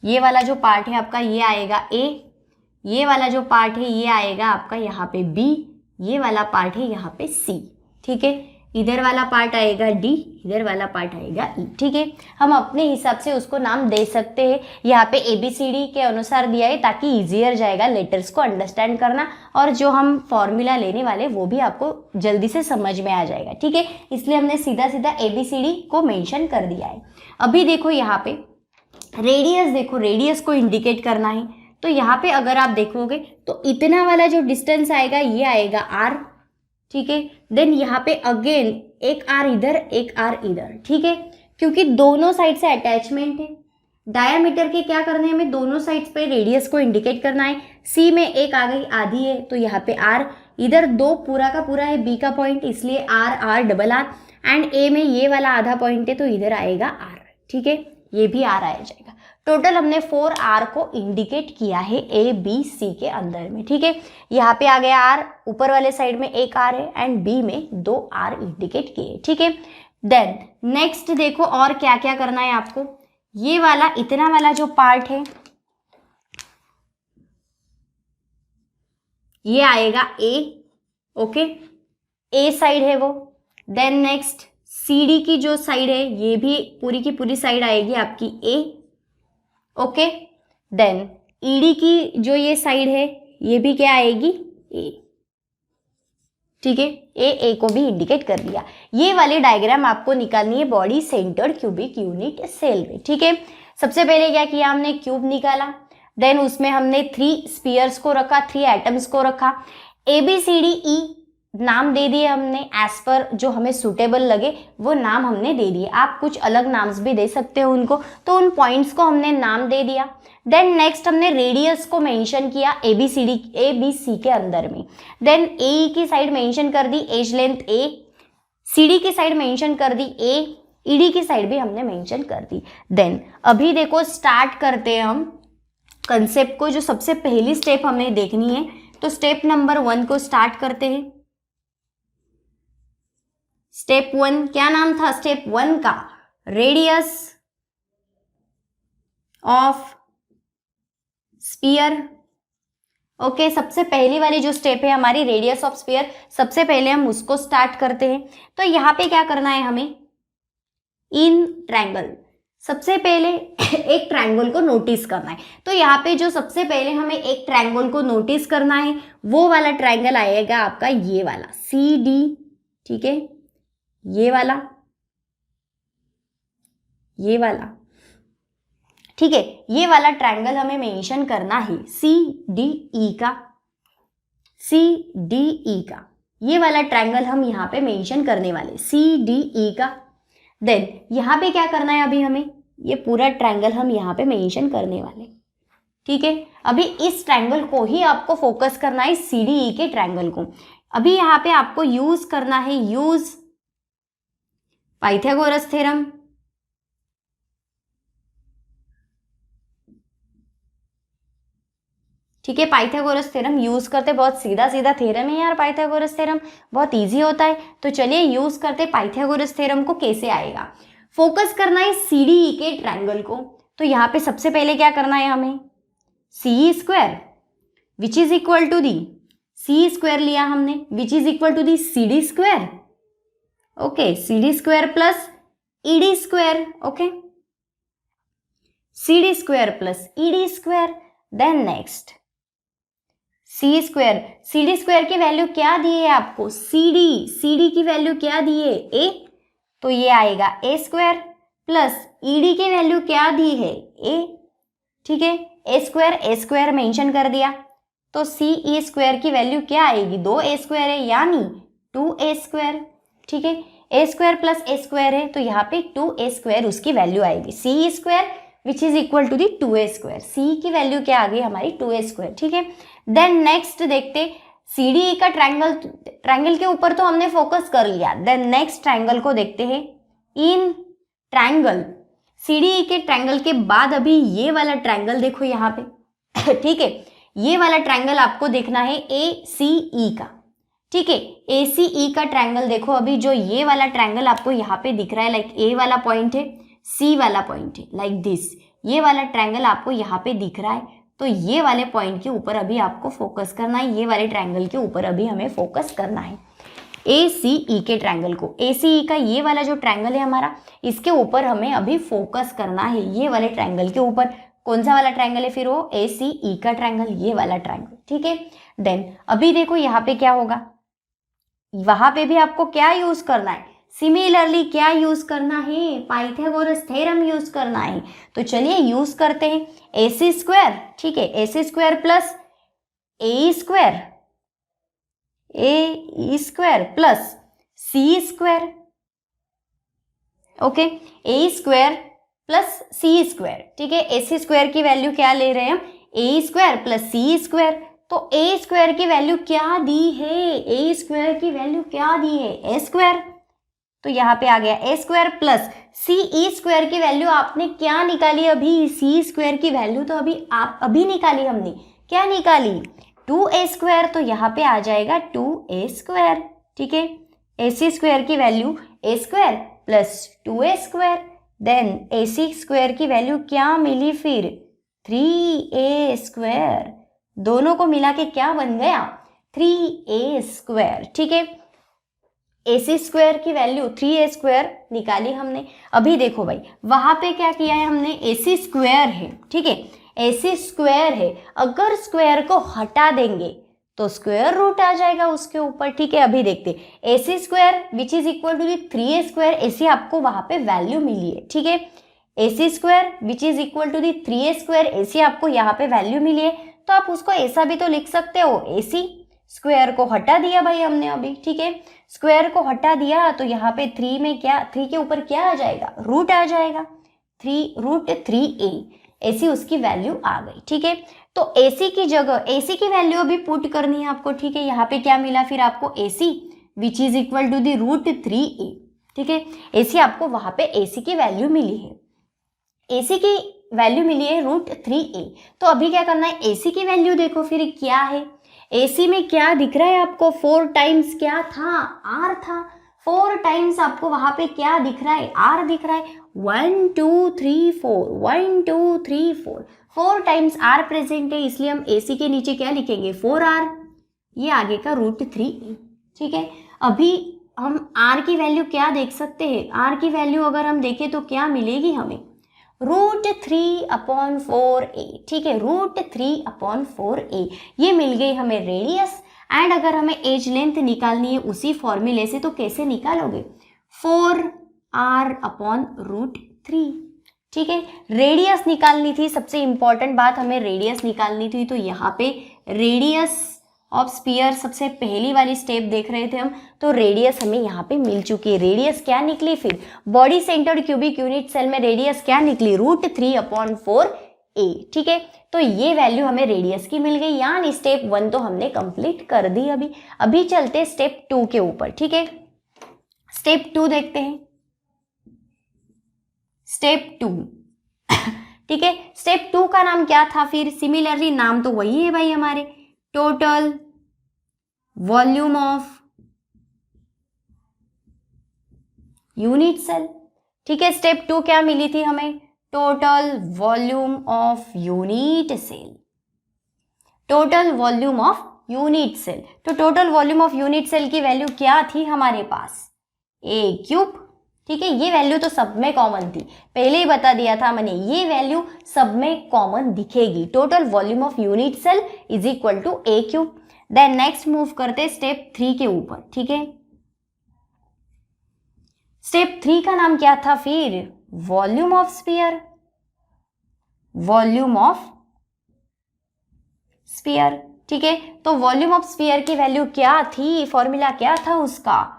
ये वाला जो पार्ट है आपका ये आएगा ए, ये वाला जो पार्ट है ये आएगा आपका यहाँ पे बी, ये वाला पार्ट है यहाँ पे सी। ठीक है, इधर वाला पार्ट आएगा डी, इधर वाला पार्ट आएगा ई। ठीक है, हम अपने हिसाब से उसको नाम दे सकते हैं। यहाँ पे ABCD के अनुसार दिया है ताकि इजियर जाएगा लेटर्स को अंडरस्टैंड करना, और जो हम फॉर्मूला लेने वाले वो भी आपको जल्दी से समझ में आ जाएगा। ठीक है, इसलिए हमने सीधा सीधा ABCD को मेंशन कर दिया है। अभी देखो यहाँ पे रेडियस, देखो रेडियस को इंडिकेट करना है। तो यहाँ पे अगर आप देखोगे तो इतना वाला जो डिस्टेंस आएगा ये आएगा आर। ठीक है, देन यहाँ पे अगेन एक आर इधर, एक आर इधर। ठीक है, क्योंकि दोनों साइड से अटैचमेंट है, डायामीटर के क्या करने हैं हमें, दोनों साइड्स पे रेडियस को इंडिकेट करना है। सी में एक आ गई आधी है तो यहाँ पे आर, इधर 2 पूरा का पूरा है बी का पॉइंट, इसलिए r r double r, and a में ये वाला आधा पॉइंट है तो इधर आएगा आर। ठीक है, ये भी आर आया जाएगा। टोटल हमने 4 आर को इंडिकेट किया है ए बी सी के अंदर में। ठीक है, यहाँ पे आ गया आर, ऊपर वाले साइड में एक आर है एंड बी में 2 आर इंडिकेट किए। ठीक है, देन नेक्स्ट देखो और क्या क्या करना है आपको। ये वाला इतना वाला जो पार्ट है ये आएगा ए। ओके, ए साइड है वो। देन नेक्स्ट CD की जो साइड है ये भी पूरी की पूरी साइड आएगी आपकी ए। ओके, देन ED की जो ये साइड है ये भी क्या आएगी ए। ठीक है, ए को भी इंडिकेट कर दिया। ये वाली डायग्राम आपको निकालनी है body centred cubic unit cell में। ठीक है, सबसे पहले क्या किया हमने, क्यूब निकाला, देन उसमें हमने 3 स्पीयर्स को रखा, 3 एटम्स को रखा, ABCDE नाम दे दिए हमने एज पर जो हमें सूटेबल लगे वो नाम हमने दे दिए। आप कुछ अलग नाम्स भी दे सकते हो उनको, तो उन पॉइंट्स को हमने नाम दे दिया। देन नेक्स्ट हमने रेडियस को मेंशन किया ABC के अंदर में। देन AE की साइड मेंशन कर दी, एज लेंथ A, CD की साइड मेंशन कर दी A, ED की साइड भी हमने मेंशन कर दी। देन अभी देखो स्टार्ट करते हैं हम कंसेप्ट को, जो सबसे पहली स्टेप हमें देखनी है। तो स्टेप नंबर 1 को स्टार्ट करते हैं। स्टेप 1 क्या नाम था स्टेप 1 का, रेडियस ऑफ स्फीयर। ओके, सबसे पहली वाली जो स्टेप है हमारी रेडियस ऑफ स्फीयर, सबसे पहले हम उसको स्टार्ट करते हैं। तो यहाँ पे क्या करना है हमें, इन ट्रायंगल सबसे पहले एक ट्रायंगल को नोटिस करना है। तो यहाँ पे जो सबसे पहले हमें एक ट्रायंगल को नोटिस करना है वो वाला ट्रायंगल आएगा आपका ये वाला सी डी, ठीक है, ये वाला, ये वाला, ठीक है, ये वाला ट्रायंगल हमें मेंशन करना है सी डी ई का, सी डी ई का, ये वाला ट्रायंगल हम यहाँ पे मेंशन करने वाले सी डी ई का। देन यहाँ पे क्या करना है, अभी हमें ये पूरा ट्रायंगल हम यहाँ पे मेंशन करने वाले, ठीक है। अभी इस ट्रायंगल को ही आपको फोकस करना है, सी डी ई के ट्रायंगल को। अभी यहाँ पे आपको यूज करना है, यूज पाइथागोरस थ्योरम, ठीक है। पाइथागोरस थ्योरम यूज करते, बहुत सीधा सीधा थ्योरम है यार पाइथागोरस थ्योरम, बहुत इजी होता है। तो चलिए यूज करते पाइथागोरस थ्योरम को। कैसे आएगा, फोकस करना है सीडीई के ट्रायंगल को। तो यहाँ पे सबसे पहले क्या करना है हमें, c square which is equal to the, c square लिया हमने which is equal to the c d square, okay, c d square plus e d square, okay, c d square plus e d square. Then next c square, c d square की value क्या दी है आपको, C D की value क्या दी है, ए, तो ये आएगा ए स्क्वायर प्लस ई डी की वैल्यू क्या दी है, ए, ठीक है, ए स्क्वायर मेंशन कर दिया। तो सी ई स्क्वायर की वैल्यू क्या आएगी, 2a स्क्वायर है यानी 2a स्क्वायर, ठीक है, a square plus a square है तो यहाँ पे 2a स्क्वायर उसकी वैल्यू आएगी, C square which is equal to the 2a square, C की वैल्यू क्या आ गई हमारी 2a स्क्वायर, ठीक है। देन नेक्स्ट देखते, सी डी ई का ट्रायंगल के ऊपर तो हमने फोकस कर लिया। देन नेक्स्ट ट्रायंगल को देखते हैं, in triangle C D E के ट्रायंगल के बाद अभी ये वाला ट्रायंगल देखो यहाँ पे ठीक है, ये वाला ट्रायंगल आपको देखना है ए सी ई का, ठीक है, ए सी ई का ट्रायंगल देखो। अभी जो ये वाला ट्रायंगल आपको यहाँ पे दिख रहा है, लाइक ए वाला पॉइंट है, सी वाला पॉइंट है, लाइक दिस, ये वाला ट्रायंगल आपको यहाँ पे दिख रहा है। तो ये वाले पॉइंट के ऊपर अभी आपको फोकस करना है, ये वाले ट्रायंगल के ऊपर अभी हमें फोकस करना है, ए सी ई के ट्रायंगल को। ए सी ई का ये वाला जो ट्रायंगल है हमारा, इसके ऊपर हमें अभी फोकस करना है, ये वाले ट्रायंगल के ऊपर। कौन सा वाला ट्रायंगल है फिर वो, ए सी ई का ट्रायंगल, ये वाला ट्रायंगल, ठीक है। देन अभी देखो यहाँ पे क्या होगा, वहां पे भी आपको क्या यूज करना है, सिमिलरली क्या यूज करना है, पाइथागोरस थ्योरम यूज करना है। तो चलिए यूज करते हैं, ए सी स्क्वायर, ठीक है, a c square plus a square, A square plus C square, okay, A square plus C square, ठीक है। ए सी स्क्वायर की वैल्यू क्या ले रहे हैं हम, ए स्क्वायर प्लस सी स्क्वायर। तो ए स्क्वायर की वैल्यू क्या दी है, ए स्क्वायर की वैल्यू क्या दी है, ए स्क्वायर, तो यहाँ पे आ गया ए स्क्वायर प्लस सी ई स्क्वायर की वैल्यू आपने क्या निकाली, अभी सी स्क्वायर की वैल्यू तो अभी निकाली हमने, क्या निकाली, 2a स्क्वायर, तो यहाँ पे आ जाएगा 2a स्क्वायर, ठीक है। ए सी स्क्वायर की value a square plus 2a square. Then a c square की वैल्यू क्या मिली फिर, 3a स्क्वायर, दोनों को मिला के क्या बन गया, 3a स्क्वायर, ठीक है। ए सी स्क्वायर की वैल्यू 3a स्क्वायर निकाली हमने। अभी देखो भाई, वहां पे क्या किया है हमने, ए सी स्क्वायर है, ठीक है, ए सी स्क्वायर है, अगर स्क्वायर को हटा देंगे तो स्क्वायर रूट आ जाएगा उसके ऊपर, ठीक है। अभी देखते, a c square which is equal to the 3a square, ऐसी आपको वहां पे वैल्यू मिली है, ठीक है। A c square which is equal to the 3a square, ऐसी आपको यहाँ पे वैल्यू मिली है, तो आप उसको ऐसा भी तो लिख सकते हो, ए सी स्क्वायर को हटा दिया भाई हमने अभी, ठीक है, स्क्वायर को हटा दिया तो यहाँ पे 3 में क्या, 3 के ऊपर क्या आ जाएगा, रूट आ जाएगा, 3√3a, ऐसी उसकी वैल्यू आ गई, ठीक है। तो AC की जगह AC की वैल्यू अभी पुट करनी है आपको, ठीक है। यहाँ पे क्या मिला फिर आपको, AC which is equal to the √3a, ठीक है। AC आपको वहां पे AC की वैल्यू मिली है, AC की वैल्यू मिली है √3a। तो अभी क्या करना है, AC की वैल्यू देखो फिर क्या है, AC में क्या दिख रहा है आपको, 4 टाइम्स क्या था, R था, 4 टाइम्स आपको वहां पे क्या दिख रहा है, आर दिख रहा है, 1 2 3 4, 1 2 3 4, 4 टाइम्स आर प्रेजेंट है, इसलिए हम AC के नीचे क्या लिखेंगे, 4R, ये आगे का √3, ठीक है। अभी हम R की वैल्यू क्या देख सकते हैं, R की वैल्यू अगर हम देखें तो क्या मिलेगी हमें, √3/4a, ठीक है, √3/4a, ये मिल गई हमें रेडियस। एंड अगर हमें एज लेंथ निकालनी है उसी फॉर्मूले से, तो कैसे निकालोगे, 4R/√3, ठीक है। रेडियस निकालनी थी, सबसे इंपॉर्टेंट बात, हमें रेडियस निकालनी थी, तो यहाँ पे रेडियस ऑफ स्फीयर सबसे पहली वाली स्टेप देख रहे थे हम, तो रेडियस हमें यहाँ पे मिल चुकी है। रेडियस क्या निकली फिर, body centred cubic unit cell में रेडियस क्या निकली, √3/4a, ठीक है। तो ये वैल्यू हमें रेडियस की मिल गई, यानी स्टेप 1 तो हमने कंप्लीट कर दी। अभी चलते स्टेप 2 के ऊपर, ठीक है। स्टेप 2 देखते हैं, स्टेप 2 ठीक है। स्टेप 2 का नाम क्या था फिर, सिमिलरली नाम तो वही है भाई हमारे, total volume of unit cell, ठीक है। स्टेप 2 क्या मिली थी हमें, total volume of unit cell, total volume of unit cell. तो total volume of unit cell की वैल्यू क्या थी हमारे पास, A³, ठीक है। ये वैल्यू तो सब में कॉमन थी, पहले ही बता दिया था मैंने, ये वैल्यू सब में कॉमन दिखेगी, total volume of unit cell is equal to A³। Then next move करते स्टेप 3 के ऊपर, ठीक है। स्टेप 3 का नाम क्या था फिर, volume of sphere, volume of sphere, ठीक है। तो वॉल्यूम ऑफ स्फीयर की वैल्यू क्या थी, फॉर्मूला क्या था उसका,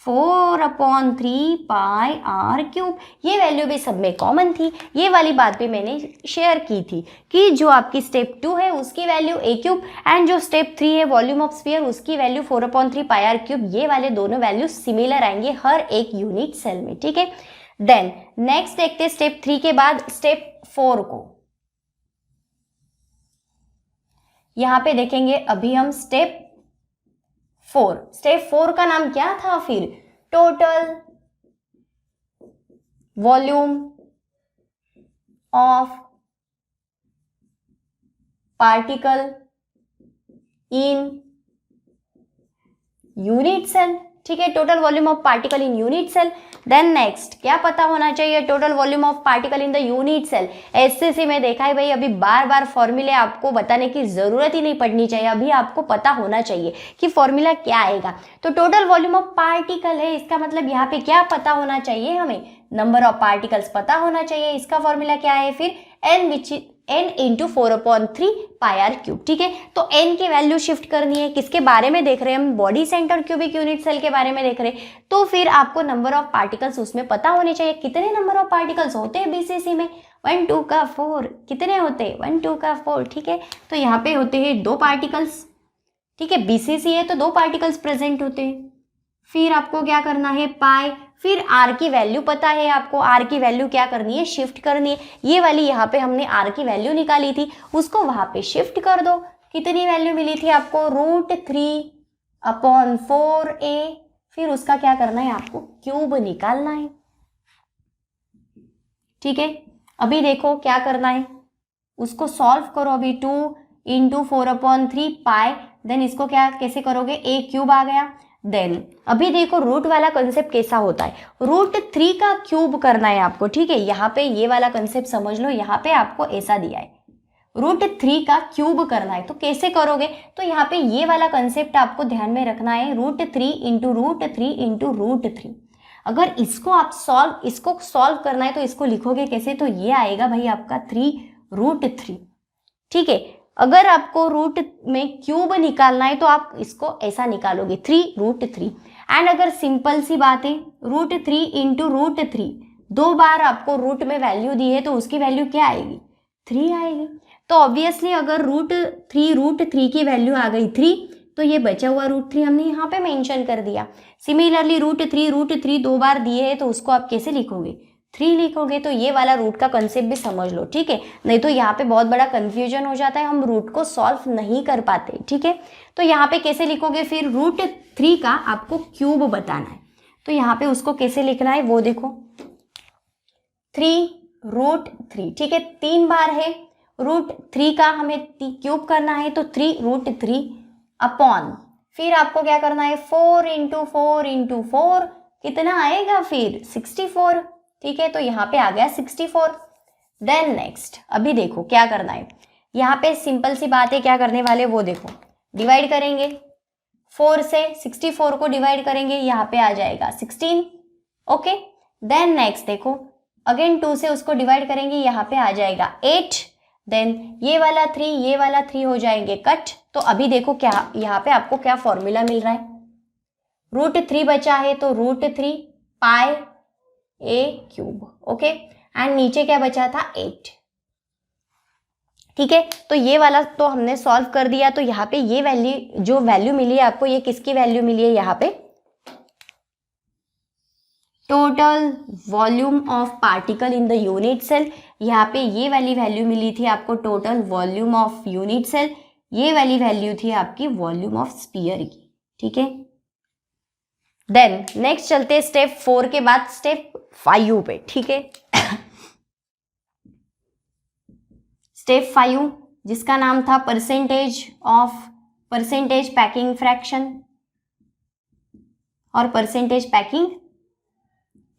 4/3πr³। ये वैल्यू भी सब में कॉमन थी, ये वाली बात भी मैंने शेयर की थी कि जो आपकी स्टेप 2 है उसकी वैल्यू A³ एंड जो स्टेप 3 है वॉल्यूम ऑफ स्फीयर उसकी वैल्यू 4/3πr³, ये वाले दोनों वैल्यू सिमिलर आएंगे हर एक यूनिट सेल में, ठीक है। देन नेक्स्ट देखते हैं स्टेप 3 के बाद स्टेप 4 को, यहां पे देखेंगे अभी हम स्टेप 4। स्टेप 4 का नाम क्या था फिर, total volume of particle in unit cell, ठीक है, total volume of particle in unit cell. Then next क्या पता होना चाहिए, total volume of particle in the unit cell. SSC में देखा है भाई, अभी बार बार फॉर्मूले आपको बताने की जरूरत ही नहीं पड़नी चाहिए, अभी आपको पता होना चाहिए कि फॉर्मूला क्या आएगा। तो टोटल वॉल्यूम ऑफ पार्टिकल है, इसका मतलब यहाँ पे क्या पता होना चाहिए, हमें नंबर ऑफ पार्टिकल्स पता होना चाहिए। इसका फॉर्मूला क्या है फिर, n विच n इंटू 4/3πr³, ठीक है। तो n की वैल्यू शिफ्ट करनी है, किसके बारे में देख रहे हैं हम, body center cubic unit cell के बारे में देख रहे हैं, तो फिर आपको नंबर ऑफ पार्टिकल्स उसमें पता होने चाहिए। कितने नंबर ऑफ पार्टिकल्स होते हैं बीसीसी में, 1 2 का 4, कितने होते हैं, 1 2 का 4, ठीक है। तो यहाँ पे होते हैं 2 पार्टिकल्स, ठीक है, बीसीसी है तो 2 पार्टिकल्स प्रेजेंट होते हैं। फिर आपको क्या करना है, पाई, फिर आर की वैल्यू पता है आपको, आर की वैल्यू क्या करनी है, शिफ्ट करनी है। ये वाली यहाँ पे हमने आर की वैल्यू निकाली थी, उसको वहां पे शिफ्ट कर दो। कितनी वैल्यू मिली थी आपको, √3/4a। फिर उसका क्या करना है, आपको क्यूब निकालना है, ठीक है। अभी देखो क्या करना है, उसको सॉल्व करो। अभी 2 इंटू 4/3π, देन इसको क्या कैसे करोगे, A³ आ गया। देन अभी देखो रूट वाला कंसेप्ट कैसा होता है, √3 का क्यूब करना है आपको, ठीक है। यहाँ पे ये वाला कंसेप्ट समझ लो, यहाँ पे आपको ऐसा दिया है, √3 का क्यूब करना है, तो कैसे करोगे, तो यहाँ पे ये वाला कंसेप्ट आपको ध्यान में रखना है, √3 इंटू √3 इंटू √3। अगर इसको सॉल्व करना है तो इसको लिखोगे कैसे, तो ये आएगा भाई आपका 3√3, ठीक है। अगर आपको रूट में क्यूब निकालना है तो आप इसको ऐसा निकालोगे 3√3। एंड अगर सिंपल सी बात है, √3 इंटू √3, 2 बार आपको रूट में वैल्यू दी है तो उसकी वैल्यू क्या आएगी, 3 आएगी। तो ऑब्वियसली अगर √3 की वैल्यू आ गई 3, तो ये बचा हुआ √3 हमने यहाँ पे मेंशन कर दिया। सिमिलरली √3 2 बार दिए है तो उसको आप कैसे लिखोगे, 3 लिखोगे। तो ये वाला रूट का कंसेप्ट भी समझ लो, ठीक है, नहीं तो यहाँ पे बहुत बड़ा कंफ्यूजन हो जाता है, हम रूट को सॉल्व नहीं कर पाते, ठीक है। तो यहाँ पे कैसे लिखोगे फिर, √3 का आपको क्यूब बताना है, तो यहाँ पे उसको कैसे लिखना है वो देखो, 3√3, ठीक है, 3 बार है, √3 का हमें क्यूब करना है तो 3√3 अपॉन, फिर आपको क्या करना है 4 × 4 × 4 कितना आएगा फिर 64, ठीक है, तो यहाँ पे आ गया 64। देन नेक्स्ट अभी देखो क्या करना है, यहाँ पे सिंपल सी बात है, क्या करने वाले वो देखो, डिवाइड करेंगे, 4 से 64 को डिवाइड करेंगे, यहाँ पे आ जाएगा 16, ओके। देन नेक्स्ट देखो अगेन 2 से उसको डिवाइड करेंगे, यहाँ पे आ जाएगा 8, देन ये वाला 3 हो जाएंगे कट। तो अभी देखो क्या यहाँ पे आपको क्या फॉर्मूला मिल रहा है, √3 बचा है तो √3 पाई a³, ओके, एंड नीचे क्या बचा था 8, ठीक है। तो ये वाला तो हमने सॉल्व कर दिया, तो यहाँ पे ये वैल्यू जो वैल्यू मिली है आपको, ये किसकी वैल्यू मिली है, यहाँ पे total volume of particle in the unit cell, यहाँ पे ये वाली वैल्यू मिली थी आपको total volume of unit cell, ये वाली वैल्यू थी आपकी वॉल्यूम ऑफ स्फीयर की, ठीक है। देन नेक्स्ट चलते स्टेप 4 के बाद स्टेप 5 पे, ठीक है। स्टेप 5 जिसका नाम था परसेंटेज पैकिंग फ्रैक्शन और percentage packing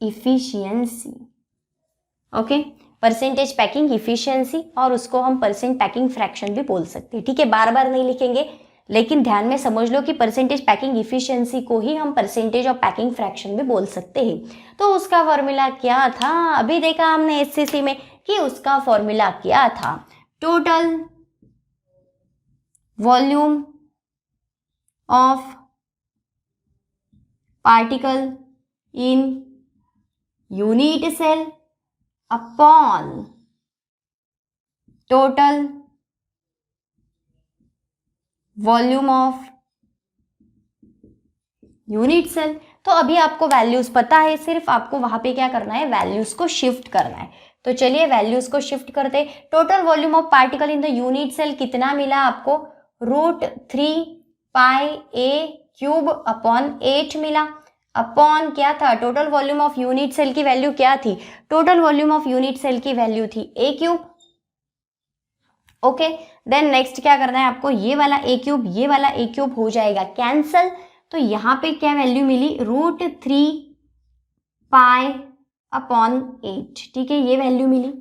efficiency, okay, percentage packing efficiency, और उसको हम परसेंट पैकिंग फ्रैक्शन भी बोल सकते हैं, ठीक है। बार बार नहीं लिखेंगे, लेकिन ध्यान में समझ लो कि परसेंटेज पैकिंग इफिशियंसी को ही हम परसेंटेज ऑफ पैकिंग फ्रैक्शन भी बोल सकते हैं। तो उसका फॉर्मूला क्या था, अभी देखा हमने एससीसी में कि उसका फॉर्मूला क्या था, total volume of particle in unit cell upon total volume of unit cell. तो अभी आपको वैल्यूज पता है, सिर्फ आपको वहां पे क्या करना है, वैल्यूज को शिफ्ट करना है। तो चलिए वैल्यूज को शिफ्ट करते। Total volume of particle in the unit cell कितना मिला आपको, √3 पाई a³ अपॉन 8 मिला, अपॉन क्या था, total volume of unit cell की वैल्यू क्या थी, total volume of unit cell की वैल्यू थी a³, ओके। देन नेक्स्ट क्या करना है आपको, ये वाला a³ हो जाएगा कैंसल, तो यहाँ पे क्या वैल्यू मिली, √3 पाई अपॉन 8, ठीक है, ये वैल्यू मिली।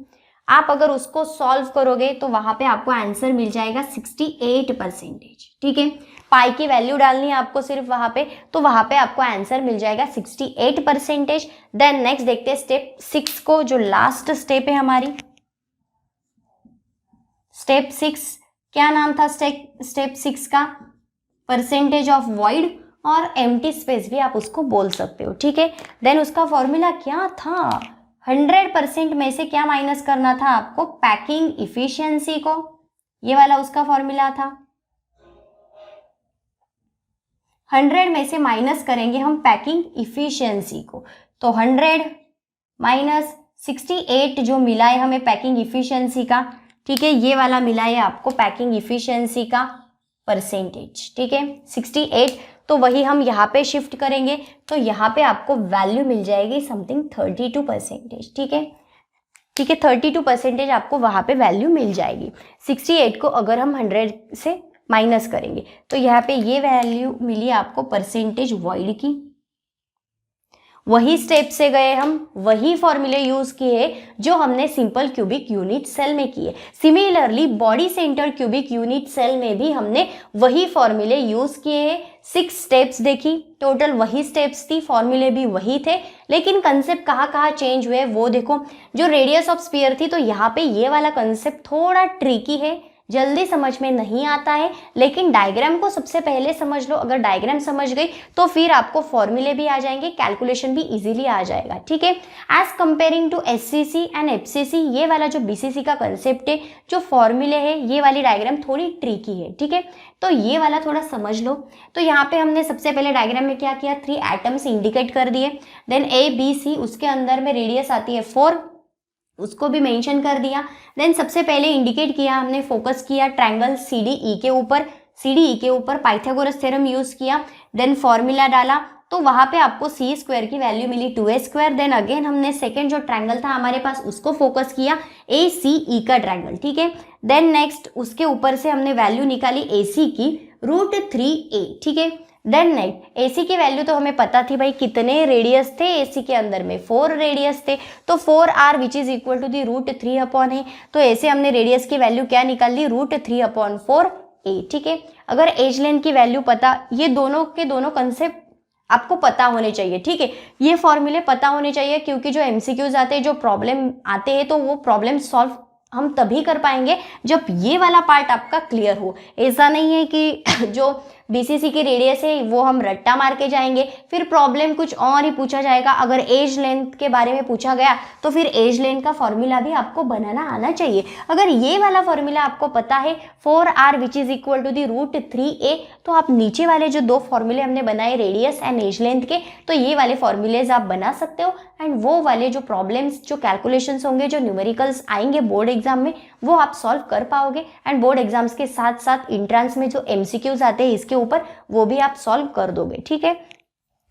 आप अगर उसको सॉल्व करोगे तो वहां पे आपको आंसर मिल जाएगा 68%, ठीक है। पाई की वैल्यू डालनी है आपको सिर्फ वहां पे, तो वहां पे आपको आंसर मिल जाएगा 68%। देन नेक्स्ट देखते हैं स्टेप 6 को, जो लास्ट स्टेप है हमारी। स्टेप 6 क्या नाम था स्टेप 6 का, परसेंटेज ऑफ वॉइड और एम्प्टी स्पेस भी आप उसको बोल सकते हो, ठीक है। देन उसका फॉर्मूला क्या था, 100% में से क्या माइनस करना था आपको, पैकिंग इफिशियंसी को, ये वाला उसका फॉर्मूला था। 100 में से माइनस करेंगे हम पैकिंग इफिशियंसी को, तो 100 माइनस 68 जो मिला है हमें पैकिंग इफिशियंसी का, ठीक है, ये वाला मिला है आपको पैकिंग इफिशियंसी का परसेंटेज, ठीक है 68। तो वही हम यहाँ पे शिफ्ट करेंगे, तो यहाँ पे आपको वैल्यू मिल जाएगी समथिंग 32%, ठीक है, 32% आपको वहाँ पे वैल्यू मिल जाएगी। 68 को अगर हम 100 से माइनस करेंगे तो यहाँ पे ये वैल्यू मिली आपको परसेंटेज वॉइड की। वही स्टेप से गए हम, वही फॉर्मूले यूज किए जो हमने सिंपल क्यूबिक यूनिट सेल में किए। Similarly body center cubic unit cell में भी हमने वही फॉर्मूले यूज किए हैं। 6 स्टेप्स देखी, टोटल वही स्टेप्स थी, फॉर्मूले भी वही थे, लेकिन कंसेप्ट कहाँ चेंज हुए वो देखो। जो रेडियस ऑफ स्फीयर थी, तो यहाँ पे ये वाला कंसेप्ट थोड़ा ट्रिकी है, जल्दी समझ में नहीं आता है, लेकिन डायग्राम को सबसे पहले समझ लो। अगर डायग्राम समझ गई तो फिर आपको फॉर्मूले भी आ जाएंगे, कैलकुलेशन भी इजीली आ जाएगा, ठीक है। As comparing to SCC and FCC, ये वाला जो बीसीसी का कंसेप्ट है, जो फॉर्मूले है, ये वाली डायग्राम थोड़ी ट्रिकी है, ठीक है, तो ये वाला थोड़ा समझ लो। तो यहाँ पे हमने सबसे पहले डायग्राम में क्या किया, 3 एटम्स इंडिकेट कर दिए, देन ए बी सी, उसके अंदर में रेडियस आती है 4, उसको भी मेंशन कर दिया। देन सबसे पहले इंडिकेट किया हमने, फोकस किया ट्रायंगल CDE के ऊपर, CDE के ऊपर पाइथागोरस थ्योरम यूज किया, देन फॉर्मूला डाला तो वहां पे आपको सी स्क्वायर की वैल्यू मिली 2a स्क्वायर। देन अगेन हमने सेकेंड जो ट्रायंगल था हमारे पास उसको फोकस किया, ACE का ट्रायंगल, ठीक है। देन नेक्स्ट उसके ऊपर से हमने वैल्यू निकाली AC की √3a, ठीक है। देन नेक्स्ट AC की वैल्यू तो हमें पता थी भाई, कितने रेडियस थे AC के अंदर में, 4 रेडियस थे, तो 4r which is equal to the √3/a। तो ऐसे हमने रेडियस की वैल्यू क्या निकाल ली, √3/4a, ठीक है। अगर एज लेंथ की वैल्यू पता, ये दोनों के दोनों कंसेप्ट आपको पता होने चाहिए, ठीक है। ये फॉर्मूले पता होने चाहिए, क्योंकि जो MCQs आते हैं, जो प्रॉब्लम आते हैं, तो वो प्रॉब्लम सॉल्व हम तभी कर पाएंगे जब ये वाला पार्ट आपका क्लियर हो। ऐसा नहीं है कि जो BCC की रेडियस है वो हम रट्टा मार के जाएंगे, फिर प्रॉब्लम कुछ और ही पूछा जाएगा। अगर एज लेंथ के बारे में पूछा गया तो फिर एज लेंथ का फॉर्मूला भी आपको बनाना आना चाहिए। अगर ये वाला फॉर्मूला आपको पता है 4r which is equal to the √3a, तो आप नीचे वाले जो दो फॉर्मूले हमने बनाए रेडियस एंड एज लेंथ के, तो ये वाले फॉर्मूलेज आप बना सकते हो। एंड वो वाले जो प्रॉब्लम्स, जो कैलकुलेशंस होंगे, जो न्यूमेरिकल्स आएंगे बोर्ड एग्जाम में, वो आप सॉल्व कर पाओगे। एंड बोर्ड एग्जाम्स के साथ साथ इंट्रांस में जो MCQs आते हैं इसके ऊपर, वो भी आप सॉल्व कर दोगे, ठीक है।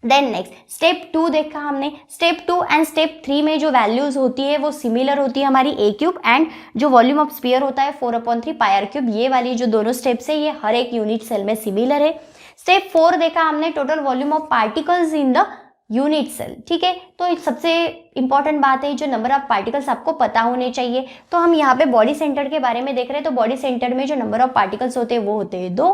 देन नेक्स्ट स्टेप 2 देखा हमने। स्टेप 2 एंड स्टेप 3 में जो वैल्यूज होती है वो सिमिलर होती है हमारी a³ एंड जो वॉल्यूम ऑफ स्फीयर होता है 4/3 πr³। ये वाली जो दोनों स्टेप्स है ये हर एक यूनिट सेल में सिमिलर है। स्टेप 4 देखा हमने, total volume of particles in the unit cell, ठीक है। तो सबसे इंपॉर्टेंट बात है जो नंबर ऑफ पार्टिकल्स आपको पता होने चाहिए। तो हम यहाँ पे बॉडी सेंटर के बारे में देख रहे हैं, तो बॉडी सेंटर में जो नंबर ऑफ पार्टिकल्स होते हैं वो होते हैं 2,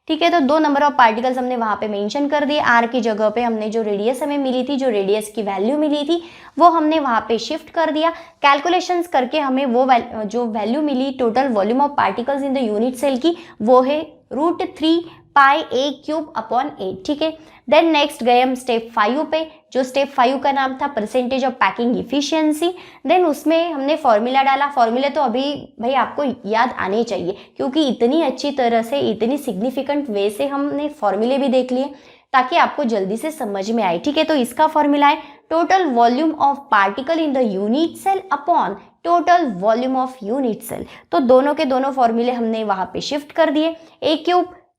ठीक है। तो 2 नंबर ऑफ पार्टिकल्स हमने वहां पे मेंशन कर दिए। r की जगह पे हमने जो रेडियस हमें मिली थी, जो रेडियस की वैल्यू मिली थी, वो हमने वहां पे शिफ्ट कर दिया। कैलकुलेशंस करके हमें वो जो वैल्यू मिली total volume of particles in the unit cell की, वो है √3 πa³/8, ठीक है। देन नेक्स्ट गए हम स्टेप 5 पे, जो स्टेप 5 का नाम था percentage of packing efficiency. Then उसमें हमने फॉर्मूला डाला। फॉर्मूले तो अभी भाई आपको याद आने चाहिए, क्योंकि इतनी अच्छी तरह से, इतनी सिग्निफिकेंट वे से हमने फॉर्मूले भी देख लिए ताकि आपको जल्दी से समझ में आए, ठीक है। तो इसका फॉर्मूला है total volume of particle in the unit cell upon total volume of unit cell. तो दोनों के दोनों फॉर्मूले हमने वहां पे शिफ्ट कर दिए।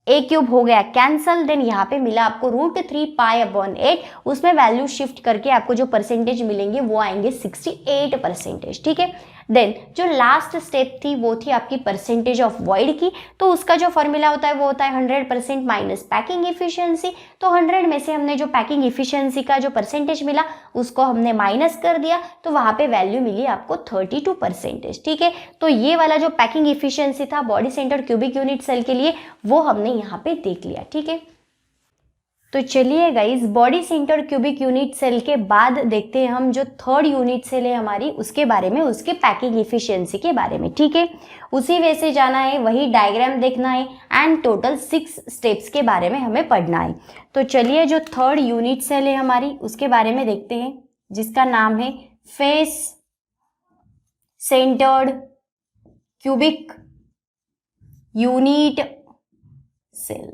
a³ हो गया कैंसल। देन यहाँ पे मिला आपको √3 π/8, उसमें वैल्यू शिफ्ट करके आपको जो परसेंटेज मिलेंगे वो आएंगे 68%, ठीक है। देन जो लास्ट स्टेप थी वो थी आपकी परसेंटेज ऑफ वॉइड की। तो उसका जो फॉर्मूला होता है वो होता है 100% माइनस पैकिंग इफिशियंसी। तो 100 में से हमने जो पैकिंग इफिशियंसी का जो परसेंटेज मिला उसको हमने माइनस कर दिया, तो वहां पे वैल्यू मिली आपको 32%, ठीक है। तो ये वाला जो पैकिंग इफिशियंसी था body center cubic unit cell के लिए, वो हमने यहाँ पे देख लिया, ठीक है। तो चलिए guys, body center cubic unit cell के बाद देखते हैं हम जो थर्ड यूनिट सेल है हमारी, उसके बारे में, उसके पैकिंग इफिशियंसी के बारे में, ठीक है। उसी वे से जाना है, वही डायग्राम देखना है एंड टोटल 6 स्टेप्स के बारे में हमें पढ़ना है। तो चलिए जो थर्ड यूनिट सेल है हमारी उसके बारे में देखते हैं, जिसका नाम है face centred cubic unit cell,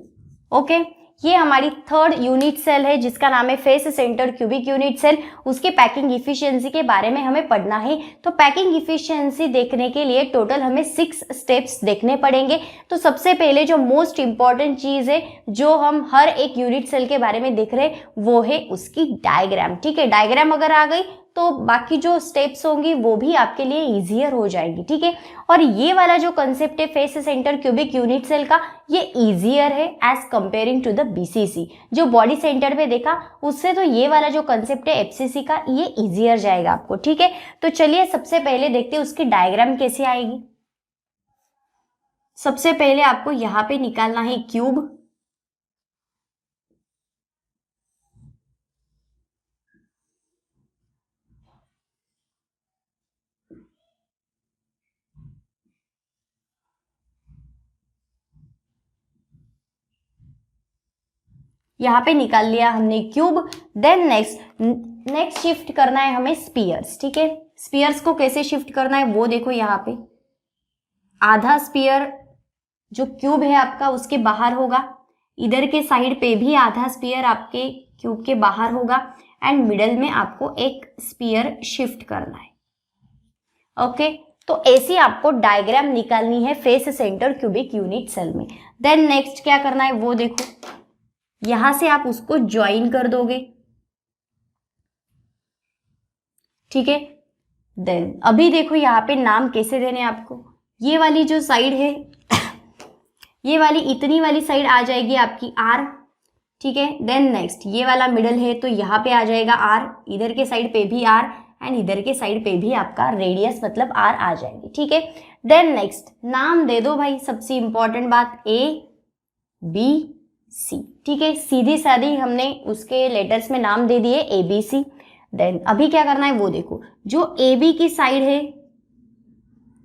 okay. ये हमारी थर्ड यूनिट सेल है जिसका नाम है face centre cubic unit cell. उसके पैकिंग इफिशियंसी के बारे में हमें पढ़ना है। तो पैकिंग इफिशियंसी देखने के लिए टोटल हमें 6 स्टेप्स देखने पड़ेंगे। तो सबसे पहले जो मोस्ट इंपॉर्टेंट चीज है जो हम हर एक यूनिट सेल के बारे में देख रहे हैं वो है उसकी डायग्राम, ठीक है। डायग्राम अगर आ गई तो बाकी जो स्टेप्स होंगी वो भी आपके लिए इजियर हो जाएगी, ठीक है। और ये वाला जो कंसेप्ट है face centre cubic unit cell का, ये इजियर है as comparing to the BCC। जो बॉडी सेंटर पे देखा उससे तो ये वाला जो कंसेप्ट है FCC का, ये इजियर जाएगा आपको, ठीक है। तो चलिए सबसे पहले देखते हैं उसकी डायग्राम कैसे आएगी। सबसे पहले आपको यहाँ पे निकालना है क्यूब। यहाँ पे निकाल लिया हमने क्यूब। देन नेक्स्ट शिफ्ट करना है हमें स्पीयर्स, ठीक है। स्पीयर्स को कैसे शिफ्ट करना है वो देखो, यहाँ पे आधा स्पीयर जो क्यूब है आपका उसके बाहर होगा, इधर के साइड पे भी आधा स्पीयर आपके क्यूब के बाहर होगा एंड मिडल में आपको एक स्पीयर शिफ्ट करना है, ओके। तो ऐसी आपको डायग्राम निकालनी है face centre cubic unit cell में। देन नेक्स्ट क्या करना है वो देखो, यहां से आप उसको ज्वाइन कर दोगे, ठीक है। देन अभी देखो यहाँ पे नाम कैसे देने आपको, ये वाली जो साइड है ये वाली इतनी वाली साइड आ जाएगी आपकी आर, ठीक है। देन नेक्स्ट ये वाला मिडल है तो यहाँ पे आ जाएगा आर, इधर के साइड पे भी आर एंड इधर के साइड पे भी आपका रेडियस मतलब आर आ जाएगी, ठीक है। देन नेक्स्ट नाम दे दो भाई, सबसे इंपॉर्टेंट बात ए बी सी, ठीक है। सीधी सादी हमने उसके लेटर्स में नाम दे दिए ए बी सी। देन अभी क्या करना है वो देखो, जो ए बी की साइड है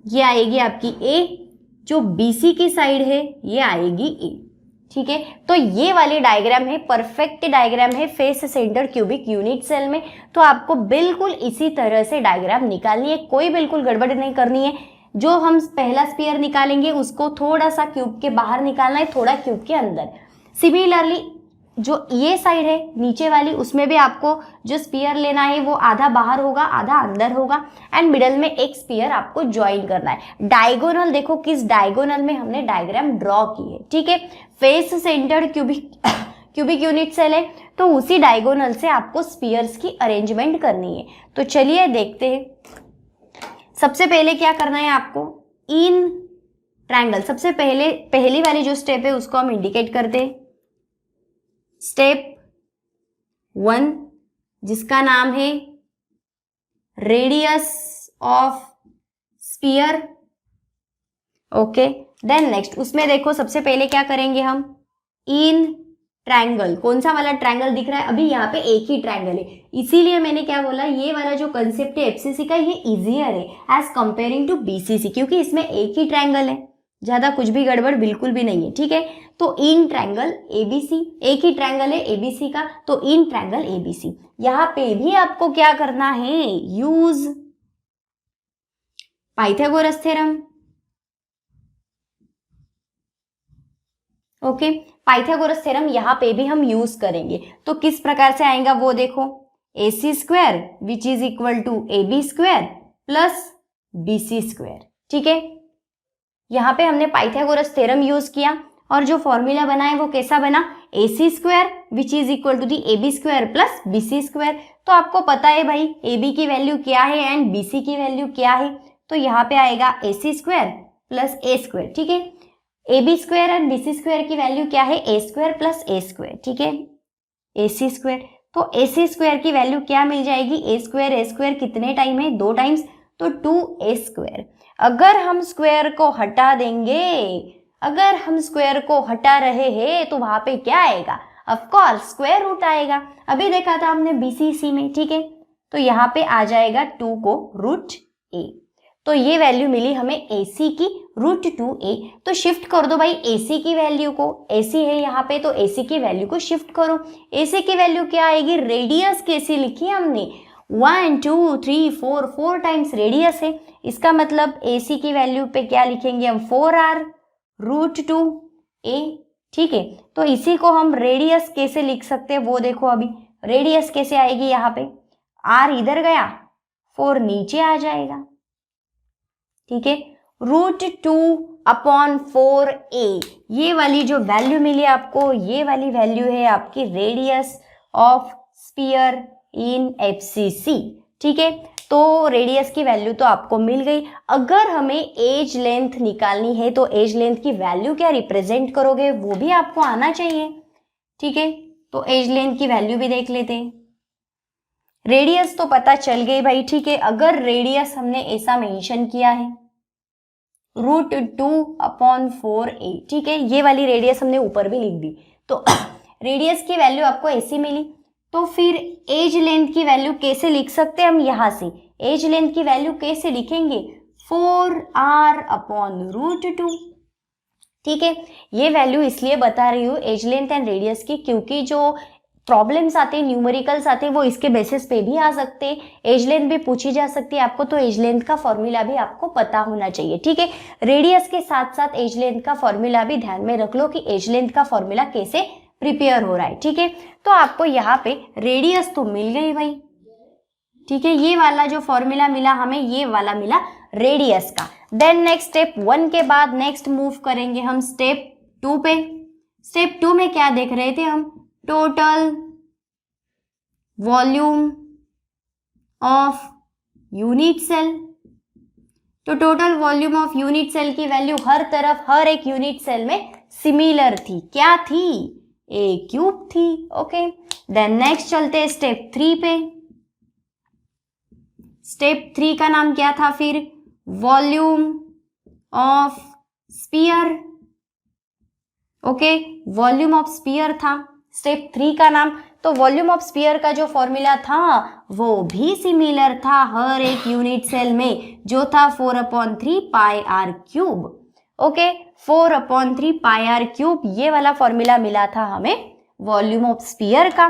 ये आएगी आपकी ए, जो बी सी की साइड है ये आएगी ए, ठीक है। तो ये वाली डायग्राम है, परफेक्ट डायग्राम है face centre cubic unit cell में। तो आपको बिल्कुल इसी तरह से डायग्राम निकालनी है, कोई बिल्कुल गड़बड़ नहीं करनी है। जो हम पहला स्फीयर निकालेंगे उसको थोड़ा सा क्यूब के बाहर निकालना है, थोड़ा क्यूब के अंदर। सिमिलरली जो ये साइड है नीचे वाली, उसमें भी आपको जो स्फीयर लेना है वो आधा बाहर होगा आधा अंदर होगा एंड मिडल में एक स्फीयर आपको ज्वाइन करना है। डायगोनल देखो किस डायगोनल में हमने डायग्राम ड्रॉ की है, ठीक है। Face centred cubic unit cell है तो उसी डायगोनल से आपको स्फीयर्स की अरेंजमेंट करनी है। तो चलिए देखते हैं। सबसे पहले क्या करना है आपको, इन ट्रायंगल, सबसे पहली वाली जो स्टेप है उसको हम इंडिकेट करते हैं। स्टेप 1 जिसका नाम है radius of sphere, okay. Then next उसमें देखो सबसे पहले क्या करेंगे हम, इन ट्रायंगल, कौन सा वाला ट्रायंगल दिख रहा है, अभी यहाँ पे एक ही ट्रायंगल है, इसीलिए मैंने क्या बोला, ये वाला जो कंसेप्ट है एफसीसी का ये इजियर है एज कंपेयरिंग टू बीसीसी, क्योंकि इसमें एक ही ट्रायंगल है, ज्यादा कुछ भी गड़बड़ बिल्कुल भी नहीं है, ठीक है। तो इन ट्रायंगल एबीसी, एक ही ट्रायंगल है एबीसी का, तो इन ट्रायंगल एबीसी, यहाँ पे भी आपको क्या करना है, use Pythagoras theorem, okay. Pythagoras theorem यहाँ पे भी हम यूज करेंगे। तो किस प्रकार से आएगा वो देखो, AC square which is equal to AB square plus BC square, ठीक है। यहाँ पे हमने पाइथागोरस थ्योरम यूज किया और जो फॉर्मूला बना है वो कैसा बना, AC square which is equal to the AB square plus BC square. तो आपको पता है भाई AB की वैल्यू क्या है एंड BC की वैल्यू क्या है, तो यहाँ पे आएगा AC square plus A square, ठीक है। AB square and BC square की वैल्यू क्या है, A square plus A square, ठीक है, AC स्क्वायर। तो AC स्क्वायर की वैल्यू क्या मिल जाएगी, A स्क्वायर कितने टाइम है, 2 टाइम्स, तो 2A स्क्वायर। अगर हम स्क्वायर को हटा देंगे, अगर हम स्क्वायर को हटा रहे हैं तो वहां पे क्या आएगा, ऑफ कोर्स स्क्वायर रूट आएगा। अभी देखा था हमने BCC में, ठीक है। तो यहाँ पे आ जाएगा 2 को रूट A, तो ये वैल्यू मिली हमें AC की रूट 2A। तो शिफ्ट कर दो भाई AC की वैल्यू को, AC है यहाँ पे तो AC की वैल्यू को शिफ्ट करो। AC की वैल्यू क्या आएगी, रेडियस कैसी लिखी है हमने, 1 2 3 4, 4 टाइम्स रेडियस है, इसका मतलब AC की वैल्यू पे क्या लिखेंगे हम, 4R रूट 2A, ठीक है। तो इसी को हम रेडियस कैसे लिख सकते हैं वो देखो, अभी रेडियस कैसे आएगी, यहाँ पे R इधर गया 4 नीचे आ जाएगा, ठीक है। रूट 2/4A, ये वाली जो वैल्यू मिली आपको, ये वाली वैल्यू है आपकी radius of sphere in FCC, ठीक है। तो रेडियस की वैल्यू तो आपको मिल गई। अगर हमें एज लेंथ निकालनी है तो एज लेंथ की वैल्यू क्या रिप्रेजेंट करोगे वो भी आपको आना चाहिए, ठीक है। तो एज लेंथ की वैल्यू भी देख लेते हैं। रेडियस तो पता चल गई भाई, ठीक है। अगर रेडियस हमने ऐसा मेंशन किया है रूट 2/4A, ठीक है, ये वाली रेडियस हमने ऊपर भी लिख दी, तो रेडियस की वैल्यू आपको ऐसी मिली। तो फिर एज लेंथ की वैल्यू कैसे लिख सकते हैं हम, यहाँ से एज लेंथ की वैल्यू कैसे लिखेंगे, 4R/√2, ठीक है। ये वैल्यू इसलिए बता रही हूँ एज लेंथ एंड रेडियस की, क्योंकि जो प्रॉब्लम्स आते हैं, न्यूमेरिकल्स आते हैं, वो इसके बेसिस पे भी आ सकते हैं। एज लेंथ भी पूछी जा सकती है आपको, तो एज लेंथ का फॉर्मूला भी आपको पता होना चाहिए, ठीक है। रेडियस के साथ साथ एज लेंथ का फॉर्मूला भी ध्यान में रख लो कि एज लेंथ का फॉर्मूला कैसे प्रिपेयर हो रहा है, ठीक है। तो आपको यहाँ पे रेडियस तो मिल गई भाई, ठीक है। ये वाला जो फॉर्मूला मिला हमें, ये वाला मिला रेडियस का। देन नेक्स्ट स्टेप 1 के बाद नेक्स्ट मूव करेंगे हम स्टेप 2 पे। स्टेप 2 में क्या देख रहे थे हम, total volume of unit cell. तो total volume of unit cell की वैल्यू हर तरफ हर एक यूनिट सेल में सिमिलर थी। क्या थी? ए क्यूब थी। ओके, देन नेक्स्ट चलते हैं स्टेप 3 पे। स्टेप 3 का नाम क्या था फिर? Volume of sphere. Okay, volume of sphere था स्टेप 3 का नाम। तो वॉल्यूम ऑफ स्फीयर का जो फॉर्मूला था वो भी सिमिलर था हर एक यूनिट सेल में, जो था 4/3 pi r cube. Okay, 4/3 pi r cube, ये वाला फॉर्मूला मिला था हमें वॉल्यूम ऑफ स्फीयर का।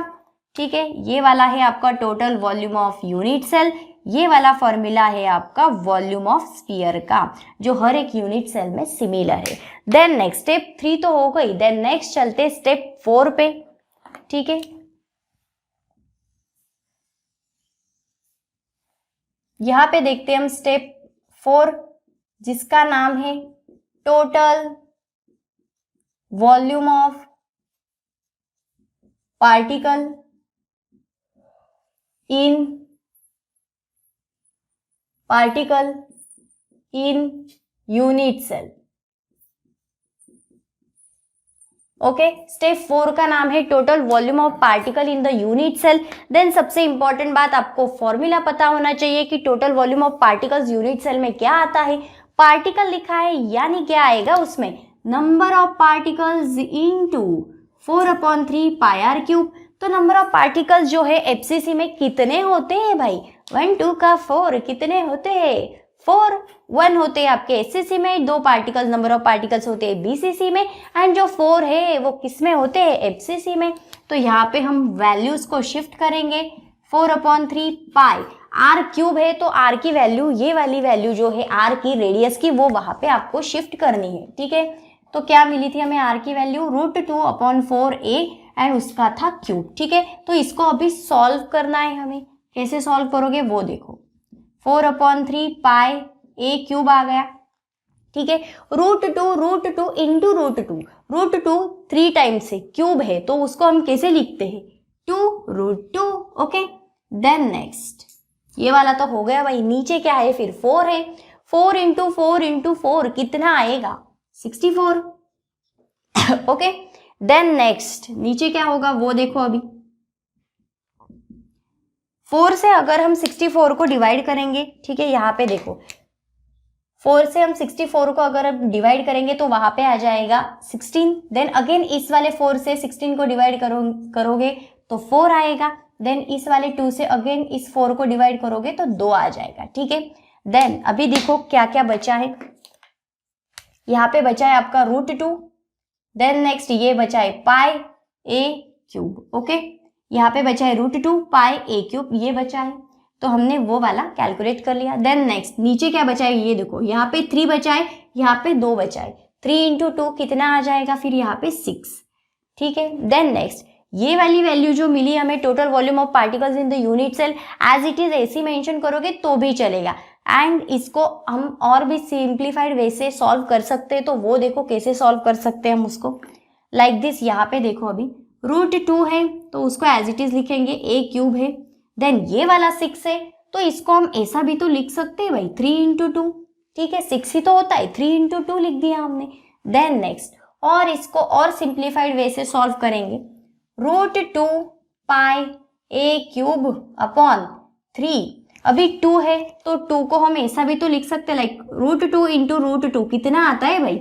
ठीक है, ये वाला है आपका total volume of unit cell, ये वाला फॉर्मूला है आपका वॉल्यूम ऑफ स्फीयर का, जो हर एक यूनिट सेल में सिमिलर है। देन नेक्स्ट स्टेप 3 तो हो गई, देन नेक्स्ट चलते स्टेप 4 पे। ठीक है, यहां पे देखते हैं हम स्टेप 4, जिसका नाम है total volume of particle in unit cell. Okay, step 4 का नाम है total volume of particle in the unit cell. Then सबसे इंपॉर्टेंट बात, आपको फॉर्मूला पता होना चाहिए कि total volume of particles unit cell में क्या आता है। पार्टिकल लिखा है यानी क्या आएगा उसमें? Number of particles into 4/3 pi r cube. तो नंबर ऑफ पार्टिकल्स जो है एफसीसी में कितने होते हैं भाई? 1 2 का 4 कितने होते हैं? 4 1 होते हैं आपके एससीसी में, 2 पार्टिकल्स नंबर ऑफ पार्टिकल्स होते हैं बीसीसी में, एंड जो 4 है वो किस में होते हैं? एफसीसी में। तो यहाँ पे हम वैल्यूज को शिफ्ट करेंगे। 4/3 पाई आर क्यूब है, तो आर की वैल्यू, ये वाली वैल्यू जो है आर की रेडियस की, वो वहां पे आपको शिफ्ट करनी है। ठीक है, तो क्या मिली थी हमें आर की वैल्यू? √2/4a, एंड उसका था क्यूब। ठीक है, तो इसको अभी सॉल्व करना है हमें। कैसे सॉल्व करोगे वो देखो। 4/3 पाई ए क्यूब आ गया। ठीक है, √2 इंटू √2 3 टाइम्स से क्यूब है, तो उसको हम कैसे लिखते हैं? 2√2। ओके, देन नेक्स्ट ये वाला तो हो गया भाई। नीचे क्या है फिर? 4 है। 4 इंटू 4 कितना आएगा? 64। ओके, देन नेक्स्ट नीचे क्या होगा वो देखो। अभी 4 से अगर हम 64 को डिवाइड करेंगे, ठीक है, यहाँ पे देखो 4 से हम 64 को अगर हम डिवाइड करेंगे तो वहां पे आ जाएगा 16। देन अगेन इस वाले 4 से 16 को डिवाइड करोगे तो 4 आएगा। देन इस वाले 2 से अगेन इस 4 को डिवाइड करोगे तो 2 आ जाएगा। ठीक है, देन अभी देखो क्या क्या बचा है। यहाँ पे बचा है आपका √2। देन नेक्स्ट ये बचा है पाई ए क्यूब। ओके, यहाँ पे बचा है √2 पाई ए क्यूब, ये बचा है, तो हमने वो वाला कैलकुलेट कर लिया। देन नेक्स्ट नीचे क्या बचा है ये देखो, यहाँ पे 3 बचा है, यहाँ पे 2 बचा है। 3 इंटू 2 कितना आ जाएगा फिर? यहाँ पे 6। ठीक है, देन नेक्स्ट ये वाली वैल्यू जो मिली हमें total volume of particles in the unit cell, as it is ऐसी मेंशन करोगे तो भी चलेगा। एंड इसको हम और भी सिंप्लीफाइड वे से सॉल्व कर सकते हैं, तो वो देखो कैसे सॉल्व कर सकते हैं हम उसको। लाइक दिस, यहाँ पे देखो अभी √2 है तो उसको एज इट इज लिखेंगे, ए क्यूब है। देन ये वाला 6 है तो इसको हम ऐसा भी तो लिख सकते हैं भाई, 3 इंटू 2। ठीक है, 6 ही तो होता है, 3 इंटू 2 लिख दिया हमने। देन नेक्स्ट और इसको और सिंप्लीफाइड वे से सॉल्व करेंगे। √2 पाई ए क्यूब अपॉन 3। अभी 2 है तो 2 को हम ऐसा भी तो लिख सकते हैं, लाइक √2 इंटू √2 कितना आता है भाई?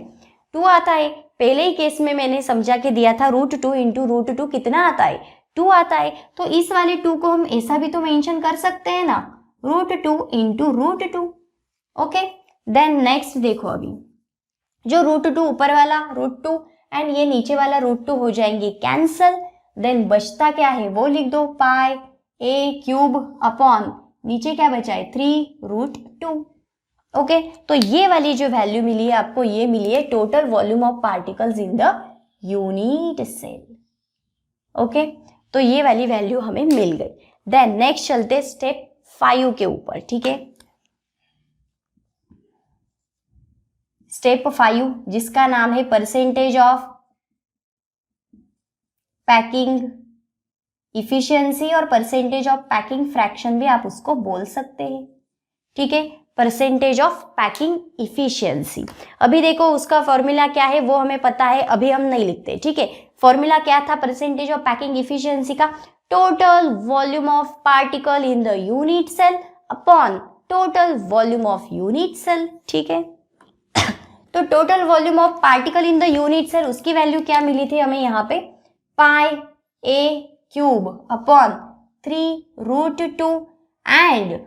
2 आता है। पहले ही केस में मैंने समझा के दिया था √2 इंटू √2 कितना आता है? 2 आता है। तो इस वाले 2 को हम ऐसा भी तो मेंशन कर सकते हैं ना, √2 इंटू √2। ओके, देन नेक्स्ट देखो अभी जो √2 ऊपर वाला √2 एंड ये नीचे वाला √2 हो जाएंगे कैंसल। देन बचता क्या है वो लिख दो, पाई ए क्यूब अपॉन नीचे क्या बचा है? 3√2। ओके, तो ये वाली जो वैल्यू मिली है आपको, ये मिली है total volume of particles in the unit cell. Okay, तो ये वाली वैल्यू हमें मिल गई। देन नेक्स्ट चलते स्टेप 5 के ऊपर। ठीक है, स्टेप 5 जिसका नाम है परसेंटेज ऑफ पैकिंग इफिशियंसी और परसेंटेज ऑफ पैकिंग फ्रैक्शन भी आप उसको बोल सकते हैं, ठीक है। परसेंटेज ऑफ पैकिंग इफिशियंसी, अभी देखो उसका फॉर्मूला क्या है वो हमें पता है, अभी हम नहीं लिखते, ठीक है। फॉर्मूला क्या था परसेंटेज ऑफ पैकिंग इफिशियंसी का? Total volume of particle in the unit cell upon total volume of unit cell, ठीक है। तो total volume of particle in the unit cell, उसकी वैल्यू क्या मिली थी हमें यहाँ पे? Pi a cube upon 3√2 and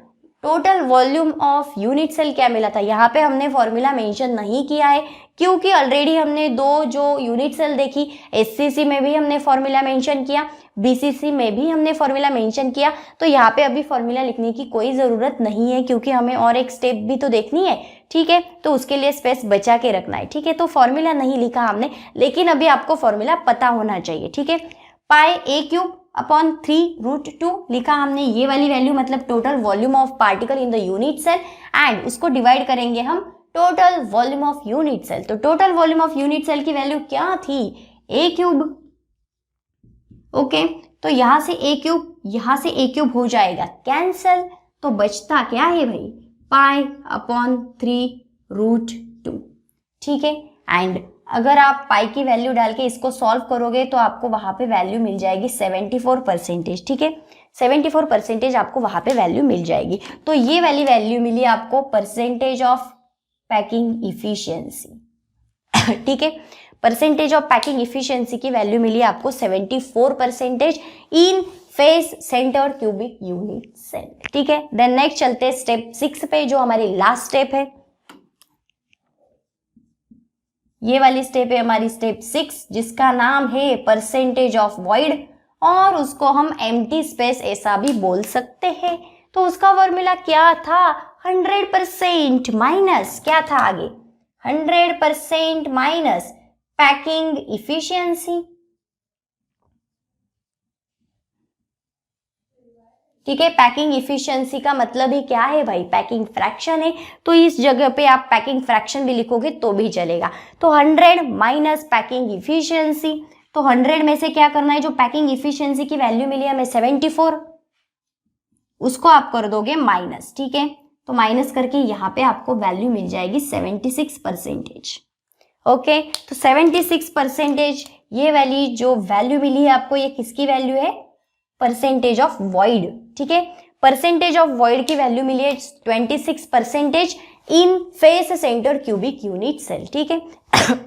total volume of unit cell क्या मिला था? यहाँ पे हमने फॉर्मूला मेंशन नहीं किया है क्योंकि ऑलरेडी हमने दो जो यूनिट सेल देखी, एससीसी में भी हमने फॉर्मूला मेंशन किया, बीसीसी में भी हमने फॉर्मूला मेंशन किया, तो यहाँ पे अभी फॉर्मूला लिखने की कोई ज़रूरत नहीं है क्योंकि हमें और एक स्टेप भी तो देखनी है, ठीक है। तो उसके लिए स्पेस बचा के रखना है, ठीक है। तो फॉर्मूला नहीं लिखा हमने, लेकिन अभी आपको फॉर्मूला पता होना चाहिए, ठीक है। पाई ए क्यूब अपॉन 3√2 लिखा हमने, ये वाली वैल्यू मतलब total volume of particle in the unit cell, and उसको डिवाइड करेंगे हम total volume of unit cell. तो total volume of unit cell की वैल्यू क्या थी? A cube, okay. तो यहां से ए क्यूब हो जाएगा कैंसल, तो बचता क्या है भाई? पाई अपॉन 3√2, ठीक है। एंड अगर आप पाई की वैल्यू डाल के इसको सॉल्व करोगे तो आपको वहां पे वैल्यू मिल जाएगी 74%, ठीक है। 74% आपको वहां पे वैल्यू मिल जाएगी। तो ये वाली वैल्यू मिली आपको परसेंटेज ऑफ पैकिंग इफिशियंसी, ठीक है। परसेंटेज ऑफ पैकिंग इफिशियंसी की वैल्यू मिली आपको 74% in face centre cubic unit cell, ठीक है। देन नेक्स्ट चलते हैं स्टेप 6 पे, जो हमारी लास्ट स्टेप है। ये वाली स्टेप है हमारी स्टेप 6, जिसका नाम है परसेंटेज ऑफ वॉइड, और उसको हम एम्प्टी स्पेस ऐसा भी बोल सकते हैं। तो उसका फॉर्मूला क्या था? 100% माइनस क्या था आगे? 100% माइनस पैकिंग इफिशियंसी, ठीक है। पैकिंग इफिशियंसी का मतलब ही क्या है भाई? पैकिंग फ्रैक्शन है, तो इस जगह पे आप पैकिंग फ्रैक्शन भी लिखोगे तो भी चलेगा। तो 100 माइनस पैकिंग इफिशियंसी, तो 100 में से क्या करना है? जो पैकिंग इफिशियंसी की वैल्यू मिली हमें 74, उसको आप कर दोगे माइनस, ठीक है। तो माइनस करके यहाँ पे आपको वैल्यू मिल जाएगी 76%, ओके। तो 76% ये वाली जो वैल्यू मिली है आपको, ये किसकी वैल्यू है? परसेंटेज ऑफ वॉइड, ठीक है। परसेंटेज ऑफ वॉइड की वैल्यू मिली है 26% in face centre cubic unit cell, ठीक है।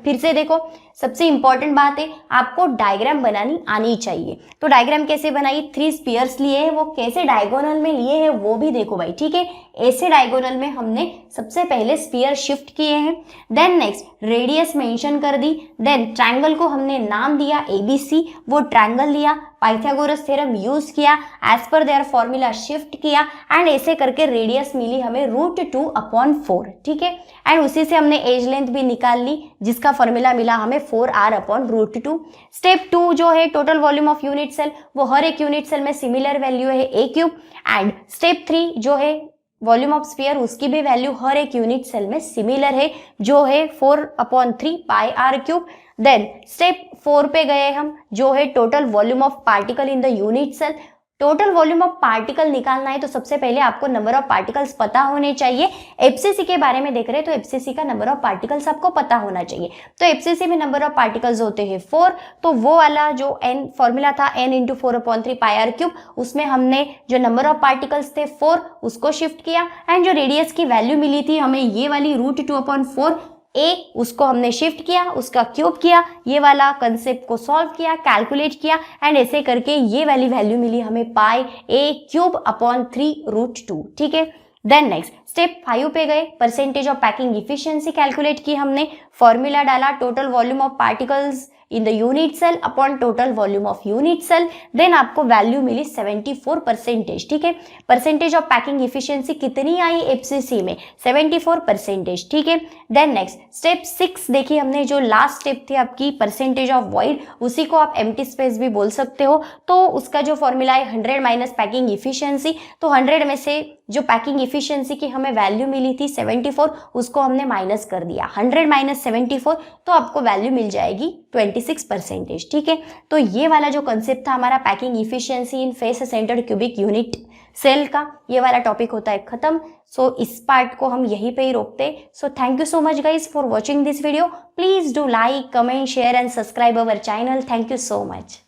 फिर से देखो, सबसे इंपॉर्टेंट बात है आपको डायग्राम बनानी आनी चाहिए। तो डायग्राम कैसे बनाई? 3 स्पीयर्स लिए हैं, वो कैसे डायगोनल में लिए हैं वो भी देखो भाई, ठीक है। ऐसे डायगोनल में हमने सबसे पहले स्पीयर शिफ्ट किए हैं, देन नेक्स्ट रेडियस मेंशन कर दी, देन ट्रायंगल को हमने नाम दिया ABC, वो ट्रायंगल लिया, पाइथागोरस थ्योरम यूज किया, as per their formula shift किया, एंड ऐसे करके रेडियस मिली हमें √2/4, ठीक है। एंड उसी से हमने एज लेंथ भी निकाल ली, जिसका फॉर्मूला मिला हमें 4r/√2। स्टेप 2 जो है total volume of unit cell, वो हर एक यूनिट सेल में सिमिलर वैल्यू है a क्यूब, एंड स्टेप 3 जो है वॉल्यूम ऑफ स्फीयर, उसकी भी वैल्यू हर एक यूनिट सेल में सिमिलर है, जो है 4/3 pi r cube. Then step 4 पे गए हम, जो है total volume of particle in the unit cell. Total volume of particle निकालना है तो सबसे पहले आपको नंबर ऑफ पार्टिकल्स पता होने चाहिए। एफसीसी के बारे में देख रहे हैं तो एफसीसी का नंबर ऑफ पार्टिकल्स आपको पता होना चाहिए। तो एफसीसी में नंबर ऑफ पार्टिकल्स होते हैं 4, तो वो वाला जो n फॉर्मूला था n × 4/3 पाई r क्यूब, उसमें हमने जो नंबर ऑफ पार्टिकल्स थे 4 उसको शिफ्ट किया, एंड जो रेडियस की वैल्यू मिली थी हमें ये वाली √2/4 उसको हमने शिफ्ट किया, उसका क्यूब किया, ये वाला कंसेप्ट को सॉल्व किया, कैलकुलेट किया, एंड ऐसे करके ये वाली वैल्यू मिली हमें पाई a³/3√2, ठीक है। देन नेक्स्ट स्टेप 5 पे गए, percentage of packing efficiency calculate की हमने, फॉर्मूला डाला total volume of particles in the unit cell upon total volume of unit cell, then आपको वैल्यू मिली 74%, ठीक है। परसेंटेज ऑफ पैकिंग इफिशियंसी कितनी आई एफसीसी में? 74%, ठीक है। देन नेक्स्ट स्टेप 6 देखिए हमने, जो लास्ट स्टेप थी आपकी परसेंटेज ऑफ वॉइड, उसी को आप एम्प्टी स्पेस भी बोल सकते हो। तो उसका जो फॉर्मूला है 100 माइनस पैकिंग इफिशियंसी, तो 100 में से जो पैकिंग इफिशियंसी की हमें वैल्यू मिली थी 74, उसको हमने माइनस कर दिया, 100 माइनस 74, तो आपको वैल्यू मिल जाएगी 25, 86%। ठीक है, तो ये वाला जो कंसेप्ट था हमारा packing efficiency in face centred cubic unit cell का, ये वाला टॉपिक होता है खत्म। सो इस पार्ट को हम यहीं पे ही रोकते। So thank you so much guys for watching this video. Please do like, comment, share and subscribe our channel. Thank you so much.